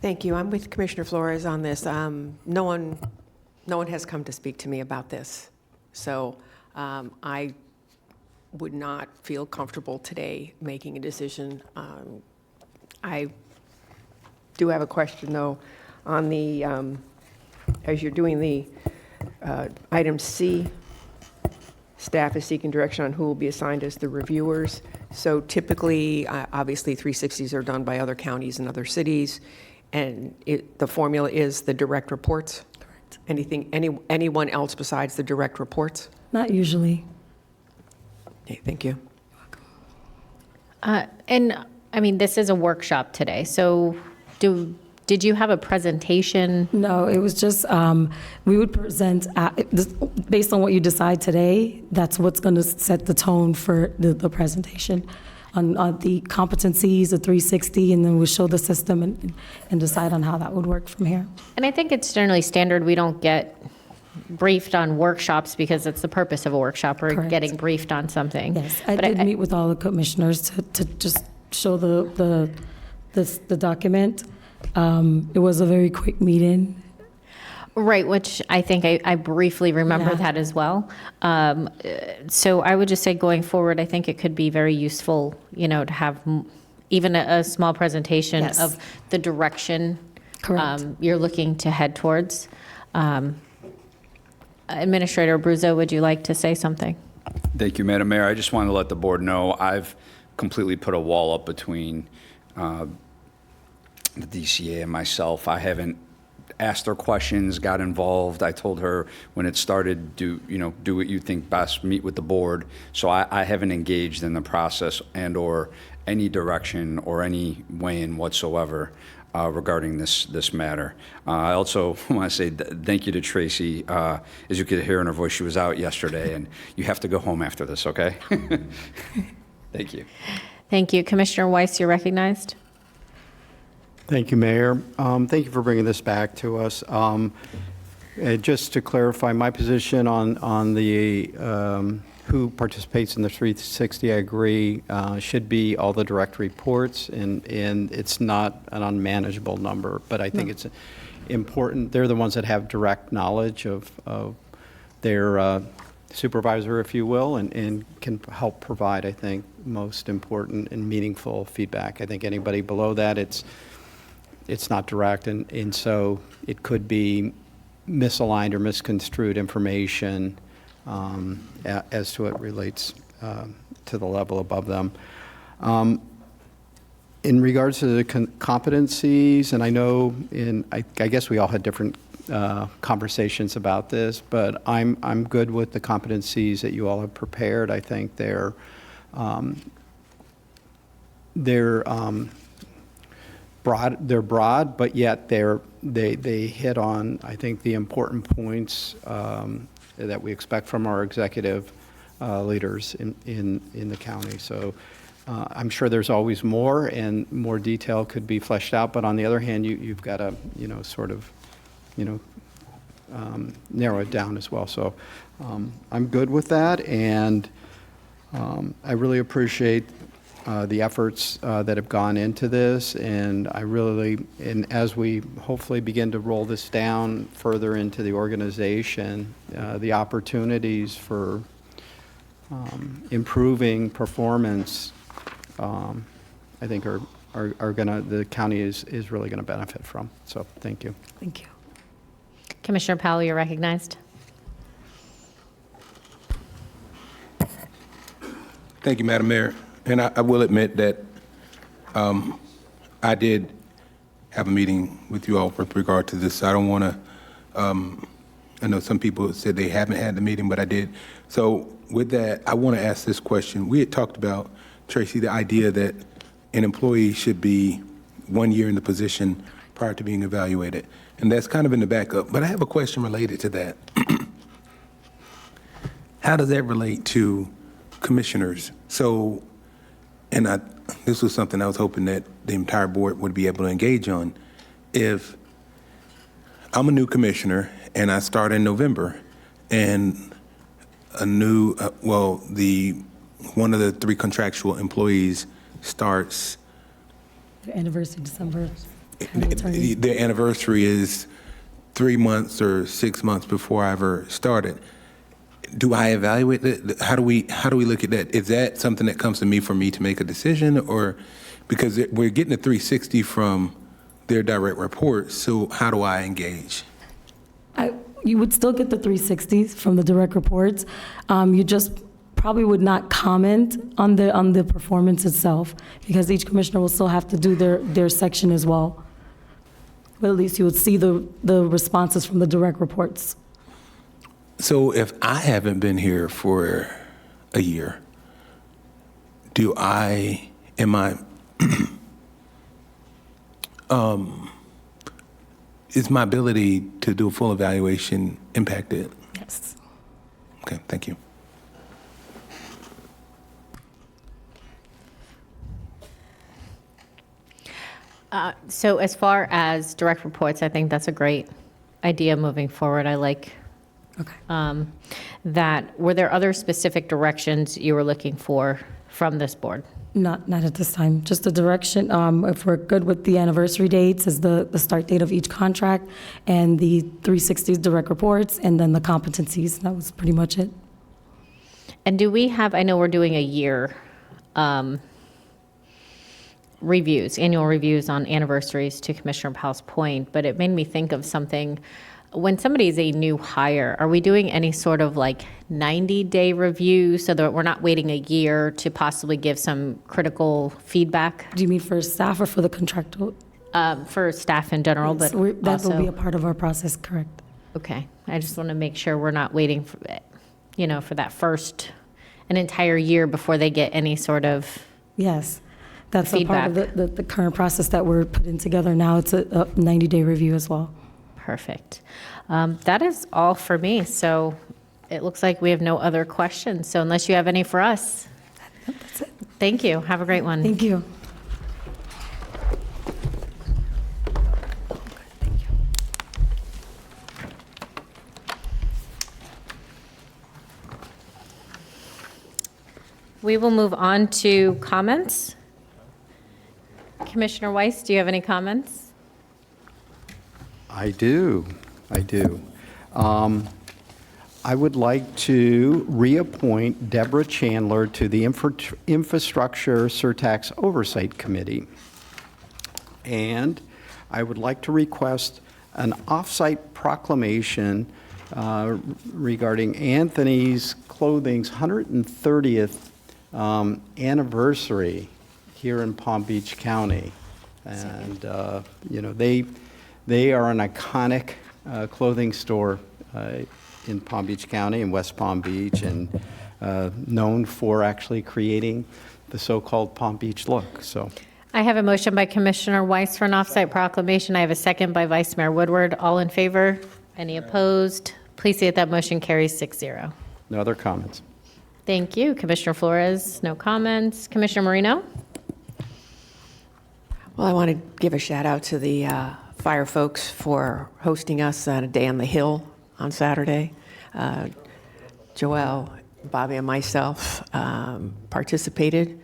Speaker 3: Thank you. I'm with Commissioner Flores on this. No one has come to speak to me about this. So I would not feel comfortable today making a decision. I do have a question, though, on the, as you're doing the item C, staff is seeking direction on who will be assigned as the reviewers. So typically, obviously, 360s are done by other counties and other cities, and the formula is the direct reports?
Speaker 12: Correct.
Speaker 3: Anyone else besides the direct reports?
Speaker 12: Not usually.
Speaker 3: Okay, thank you.
Speaker 1: And I mean, this is a workshop today, so did you have a presentation?
Speaker 12: No, it was just, we would present, based on what you decide today, that's what's going to set the tone for the presentation on the competencies, the 360, and then we'll show the system and decide on how that would work from here.
Speaker 1: And I think it's generally standard, we don't get briefed on workshops because it's the purpose of a workshop, or
Speaker 12: Correct.
Speaker 1: getting briefed on something.
Speaker 12: Yes, I
Speaker 1: But
Speaker 12: did meet with all the commissioners to just show the document. It was a very quick meeting.
Speaker 1: Right, which I think I briefly remember
Speaker 12: Yeah.
Speaker 1: that as well. So I would just say going forward, I think it could be very useful, to have even a small presentation
Speaker 12: Yes.
Speaker 1: of the direction
Speaker 12: Correct.
Speaker 1: you're looking to head towards. Administrator Abruzzo, would you like to say something?
Speaker 5: Thank you, Madam Mayor. I just wanted to let the board know I've completely put a wall up between the DCA and myself. I haven't asked her questions, got involved. I told her when it started, do what you think best, meet with the board. So I haven't engaged in the process and or any direction or any weigh-in whatsoever regarding this matter. I also want to say thank you to Tracy. As you could hear in her voice, she was out yesterday, and you have to go home after this, okay? Thank you.
Speaker 1: Thank you. Commissioner Weiss, you're recognized.
Speaker 9: Thank you, Mayor. Thank you for bringing this back to us. Just to clarify my position on the who participates in the 360, I agree, should be all the direct reports, and it's not an unmanageable number, but I think it's important. They're the ones that have direct knowledge of their supervisor, if you will, and can help provide, I think, most important and meaningful feedback. I think anybody below that, it's not direct, and so it could be misaligned or misconstrued information as to it relates to the level above them. In regards to the competencies, and I know I guess we all had different conversations about this, but I'm good with the competencies that you all have prepared. I think they're broad, but yet they hit on, I think, the important points that we expect from our executive leaders in the county. So I'm sure there's always more, and more detail could be fleshed out, but on the other hand, you've got to, sort of, narrow it down as well. So I'm good with that, and I really appreciate the efforts that have gone into this, and and as we hopefully begin to roll this down further into the organization, the opportunities for improving performance, I think the county is really gonna benefit from. So, thank you.
Speaker 12: Thank you.
Speaker 1: Commissioner Powell, you're recognized.
Speaker 11: Thank you, Madam Mayor. And I will admit that I did have a meeting with you all with regard to this. I don't want to, I know some people said they haven't had the meeting, but I did. So with that, I want to ask this question. We had talked about, Tracy, the idea that an employee should be 1 year in the position prior to being evaluated. And that's kind of in the backup. But I have a question related to that. How does that relate to commissioners? So, and this was something I was hoping that the entire board would be able to engage on. If I'm a new commissioner and I start in November, and a new, one of the 3 contractual employees starts.
Speaker 12: The anniversary, December.
Speaker 11: Their anniversary is 3 months or 6 months before I ever started. Do I evaluate that? How do we look at that? Is that something that comes to me for me to make a decision, or because we're getting a 360 from their direct reports? So how do I engage?
Speaker 12: You would still get the 360s from the direct reports. You just probably would not comment on the performance itself, because each commissioner will still have to do their section as well. But at least you would see the responses from the direct reports.
Speaker 11: So if I haven't been here for a year, is my ability to do a full evaluation impacted?
Speaker 12: Yes.
Speaker 11: Okay, thank you.
Speaker 1: So as far as direct reports, I think that's a great idea moving forward. I like that. Were there other specific directions you were looking for from this board?
Speaker 12: Not at this time, just the direction. If we're good with the anniversary dates as the start date of each contract, and the 360s direct reports, and then the competencies. That was pretty much it.
Speaker 1: And do we have, I know we're doing a year reviews, annual reviews on anniversaries, to Commissioner Powell's point, but it made me think of something. When somebody is a new hire, are we doing any sort of like 90-day review so that we're not waiting a year to possibly give some critical feedback?
Speaker 12: Do you mean for staff or for the contractual?
Speaker 1: For staff in general,
Speaker 12: Yes,
Speaker 1: but
Speaker 12: that
Speaker 1: also,
Speaker 12: will be a part of our process, correct?
Speaker 1: Okay, I just want to make sure we're not waiting for, for that an entire year before they get any sort of
Speaker 12: Yes, that's a part
Speaker 1: feedback.
Speaker 12: of the current process that we're putting together now. It's a 90-day review as well.
Speaker 1: Perfect. That is all for me. So it looks like we have no other questions. So unless you have any for us.
Speaker 12: That's it.
Speaker 1: Thank you. Have a great one.
Speaker 12: Thank you.
Speaker 1: We will move on to comments. Commissioner Weiss, do you have any comments?
Speaker 9: I do. I would like to reappoint Deborah Chandler to the Infrastructure Surtax Oversight Committee. And I would like to request an off-site proclamation regarding Anthony's Clothing's 130th anniversary here in Palm Beach County. And, they are an iconic clothing store in Palm Beach County and West Palm Beach, and known for actually creating the so-called Palm Beach look. So
Speaker 1: I have a motion by Commissioner Weiss for an off-site proclamation. I have a second by Vice Mayor Woodward. All in favor? Any opposed? Please see that that motion carries 6-0.
Speaker 9: no other comments.
Speaker 1: Thank you. Commissioner Flores, no comments. Commissioner Marino?
Speaker 3: Well, I want to give a shout out to the fire folks for hosting us on a day on the Hill on Saturday. Joelle, Bobby, and myself participated.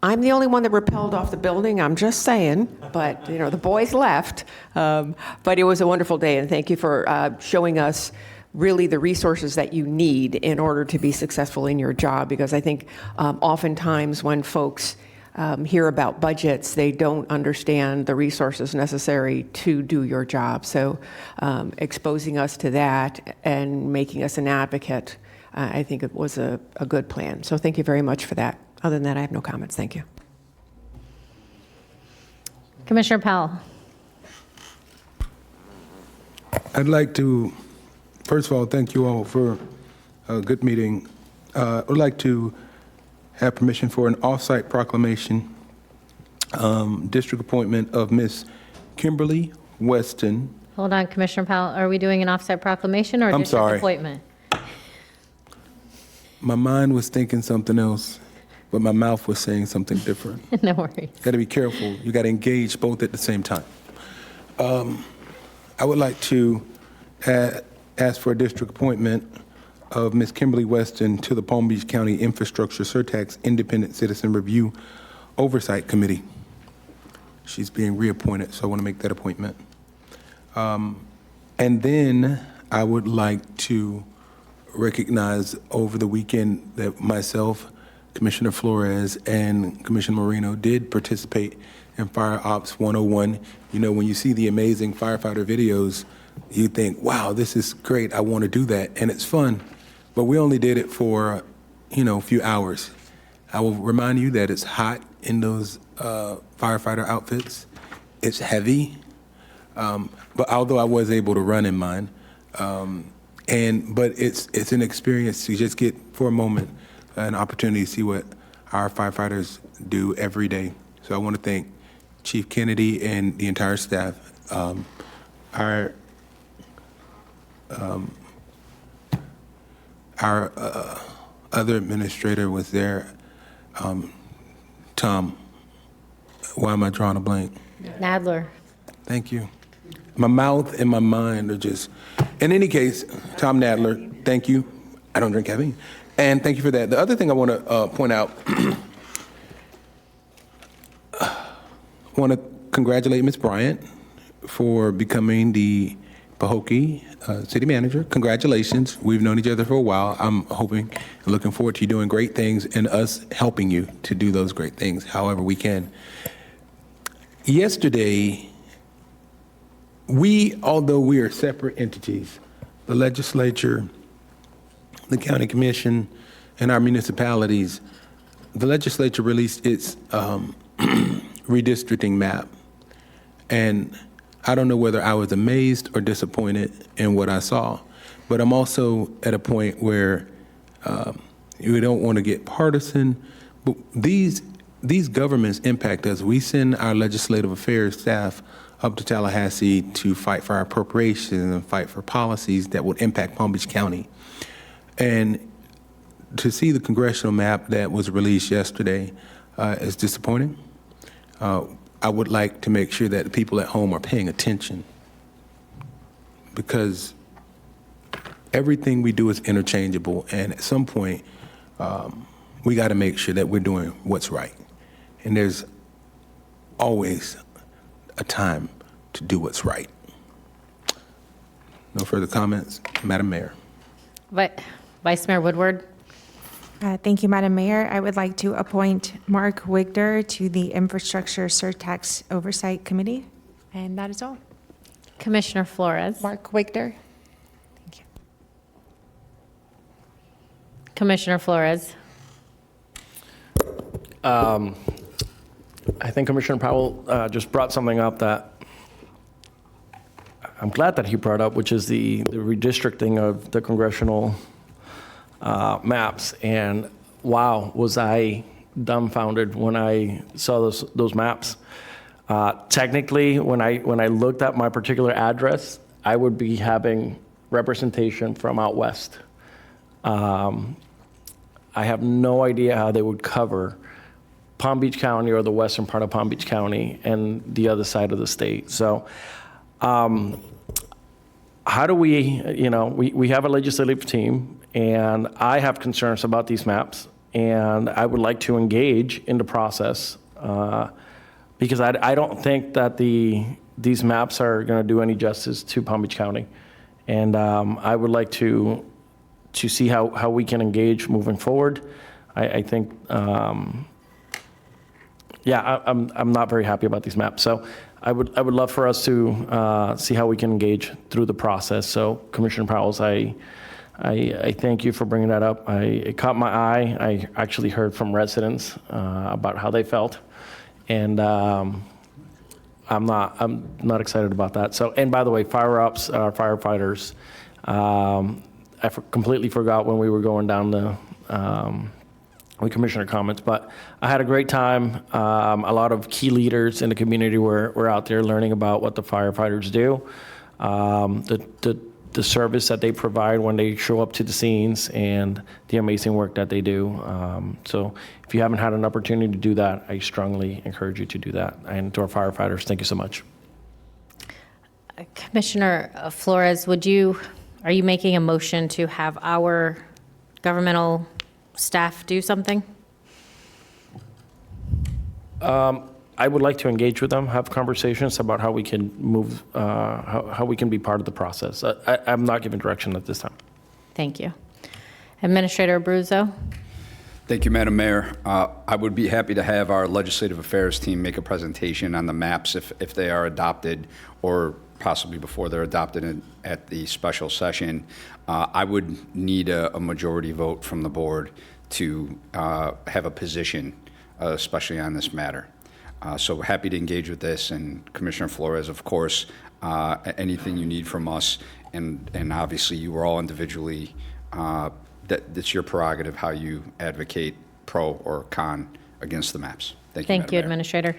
Speaker 3: I'm the only one that rappelled off the building, I'm just saying, but the boys left. But it was a wonderful day, and thank you for showing us really the resources that you need in order to be successful in your job, because I think oftentimes when folks hear about budgets, they don't understand the resources necessary to do your job. So exposing us to that and making us an advocate, I think it was a good plan. So thank you very much for that. Other than that, I have no comments. Thank you.
Speaker 1: Commissioner Powell?
Speaker 11: I'd like to, first of all, thank you all for a good meeting. I'd like to have permission for an off-site proclamation, district appointment of Miss Kimberly Weston.
Speaker 1: Hold on, Commissioner Powell. Are we doing an offsite proclamation or a
Speaker 11: I'm
Speaker 1: district
Speaker 11: sorry.
Speaker 1: appointment?
Speaker 11: My mind was thinking something else, but my mouth was saying something different.
Speaker 1: No worries.
Speaker 11: Got to be careful. You got to engage both at the same time. I would like to ask for a district appointment of Ms. Kimberly Weston to the Palm Beach County Infrastructure Surtax Independent Citizen Review Oversight Committee. She's being reappointed, so I want to make that appointment. And then I would like to recognize over the weekend that myself, Commissioner Flores, and Commissioner Marino did participate in Fire Ops 101. When you see the amazing firefighter videos, you think, wow, this is great. I want to do that. And it's fun. But we only did it for, a few hours. I will remind you that it's hot in those firefighter outfits. It's heavy. But although I was able to run in mine, but it's an experience to just get, for a moment, an opportunity to see what our firefighters do every day. So I want to thank Chief Kennedy and the entire staff. Our other administrator was there, Tom. Why am I drawing a blank?
Speaker 1: Nadler.
Speaker 11: Thank you. My mouth and my mind are just, in any case, Tom Nadler, thank you. I don't drink caffeine. And thank you for that. The other thing I want to point out, I want to congratulate Ms. Bryant for becoming the Pahokee city manager. Congratulations. We've known each other for a while. I'm hoping and looking forward to you doing great things and us helping you to do those great things however we can. Yesterday, although we are separate entities, the legislature, the county commission, and our municipalities, the legislature released its redistricting map. And I don't know whether I was amazed or disappointed in what I saw, but I'm also at a point where we don't want to get partisan, but these governments impact us. We send our legislative affairs staff up to Tallahassee to fight for our appropriations and fight for policies that would impact Palm Beach County. And to see the congressional map that was released yesterday is disappointing. I would like to make sure that the people at home are paying attention, because everything we do is interchangeable, and at some point, we got to make sure that we're doing what's right. And there's always a time to do what's right. No further comments, Madam Mayor.
Speaker 1: Vice Mayor Woodward?
Speaker 13: Thank you, Madam Mayor. I would like to appoint Mark Wigder to the Infrastructure Surtax Oversight Committee, and that is all.
Speaker 1: Commissioner Flores?
Speaker 13: Mark Wigder. Thank you.
Speaker 1: Commissioner Flores?
Speaker 10: I think Commissioner Powell just brought something up that I'm glad that he brought up, which is the redistricting of the congressional maps. And wow, was I dumbfounded when I saw those maps. Technically, when I looked at my particular address, I would be having representation from out west. I have no idea how they would cover Palm Beach County or the western part of Palm Beach County and the other side of the state. So how do we have a legislative team, and I have concerns about these maps, and I would like to engage in the process because I don't think that these maps are going to do any justice to Palm Beach County. And I would like to see how we can engage moving forward. I think, I'm not very happy about these maps. So I would love for us to see how we can engage through the process. So Commissioner Powell, I thank you for bringing that up. It caught my eye. I actually heard from residents about how they felt, and I'm not excited about that. So, and by the way, firefighters, I completely forgot when we were going down the commissioner comments, but I had a great time. A lot of key leaders in the community were out there learning about what the firefighters do, the service that they provide when they show up to the scenes, and the amazing work that they do. So if you haven't had an opportunity to do that, I strongly encourage you to do that. And to our firefighters, thank you so much.
Speaker 1: Commissioner Flores, are you making a motion to have our governmental staff do something?
Speaker 10: I would like to engage with them, have conversations about how we can move, how we can be part of the process. I'm not giving direction at this time.
Speaker 1: Thank you. Administrator Abruzzo?
Speaker 5: Thank you, Madam Mayor. I would be happy to have our Legislative Affairs team make a presentation on the maps if they are adopted, or possibly before they're adopted at the special session. I would need a majority vote from the board to have a position, especially on this matter. So happy to engage with this, and Commissioner Flores, of course, anything you need from us, and obviously you are all individually, that's your prerogative how you advocate pro or con against the maps. Thank you,
Speaker 1: Thank you,
Speaker 5: Madam Mayor.
Speaker 1: Administrator.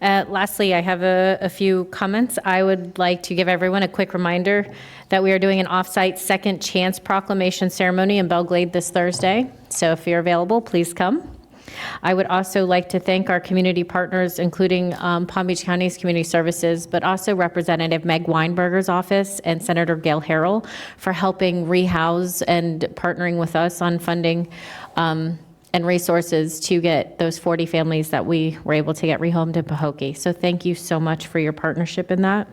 Speaker 1: Lastly, I have a few comments. I would like to give everyone a quick reminder that we are doing an off-site second chance proclamation ceremony in Belglade this Thursday. So if you're available, please come. I would also like to thank our community partners, including Palm Beach County's Community Services, but also Representative Meg Weinberger's office and Senator Gail Harrell for helping rehouse and partnering with us on funding and resources to get those 40 families that we were able to get rehomed in Pahokee. So thank you so much for your partnership in that.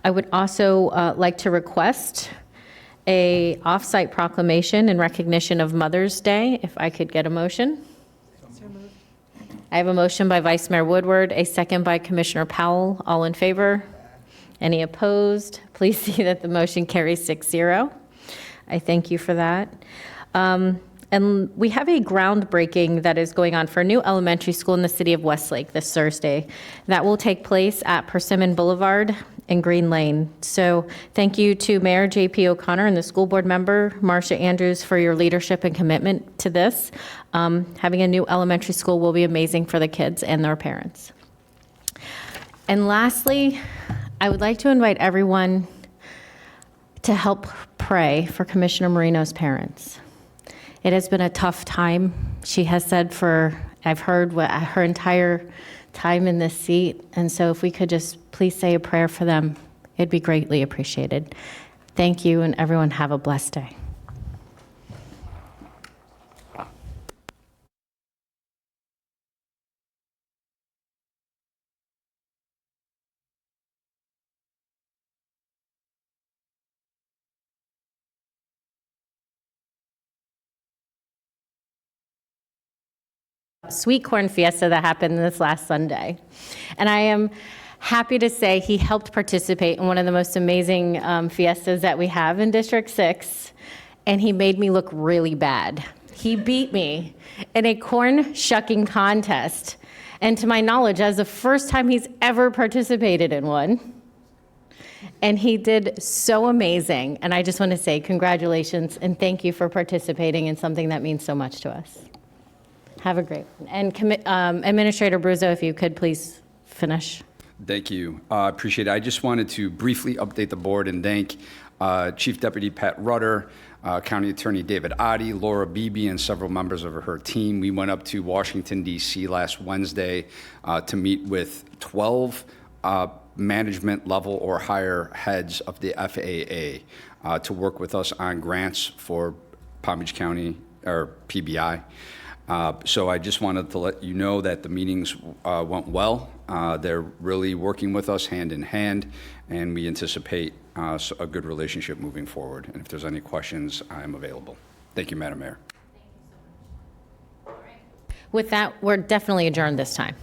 Speaker 1: I would also like to request a off-site proclamation in recognition of Mother's Day, if I could get a motion. I have a motion by Vice Mayor Woodward, a second by Commissioner Powell. All in favor? Any opposed? Please see that the motion carries 6-0. I thank you for that. And we have a groundbreaking that is going on for a new elementary school in the city of Westlake this Thursday. That will take place at Persimmon Boulevard and Green Lane. So thank you to Mayor J.P. O'Connor and the school board member, Marcia Andrews, for your leadership and commitment to this. Having a new elementary school will be amazing for the kids and their parents. And lastly, I would like to invite everyone to help pray for Commissioner Marino's parents. It has been a tough time. She has said I've heard her entire time in this seat. And so if we could just please say a prayer for them, it'd be greatly appreciated. Thank you, and everyone have a blessed day. Sweet corn fiesta that happened this last Sunday. And I am happy to say he helped participate in one of the most amazing fiestas that we have in District 6, and he made me look really bad. He beat me in a corn shucking contest, and to my knowledge, that's the first time he's ever participated in one. And he did so amazing, and I just want to say congratulations and thank you for participating in something that means so much to us. Have a great one. And Administrator Abruzzo, if you could please finish.
Speaker 5: Thank you. I appreciate it. I just wanted to briefly update the board and thank Chief Deputy Pat Rutter, County Attorney David Oddie, Laura Beebe, and several members of her team. We went up to Washington, D.C. last Wednesday to meet with 12 management level or higher heads of the FAA to work with us on grants for Palm Beach County, or PBI. So I just wanted to let you know that the meetings went well. They're really working with us hand in hand, and we anticipate a good relationship moving forward. And if there's any questions, I'm available. Thank you, Madam Mayor.
Speaker 1: With that, we're definitely adjourned this time.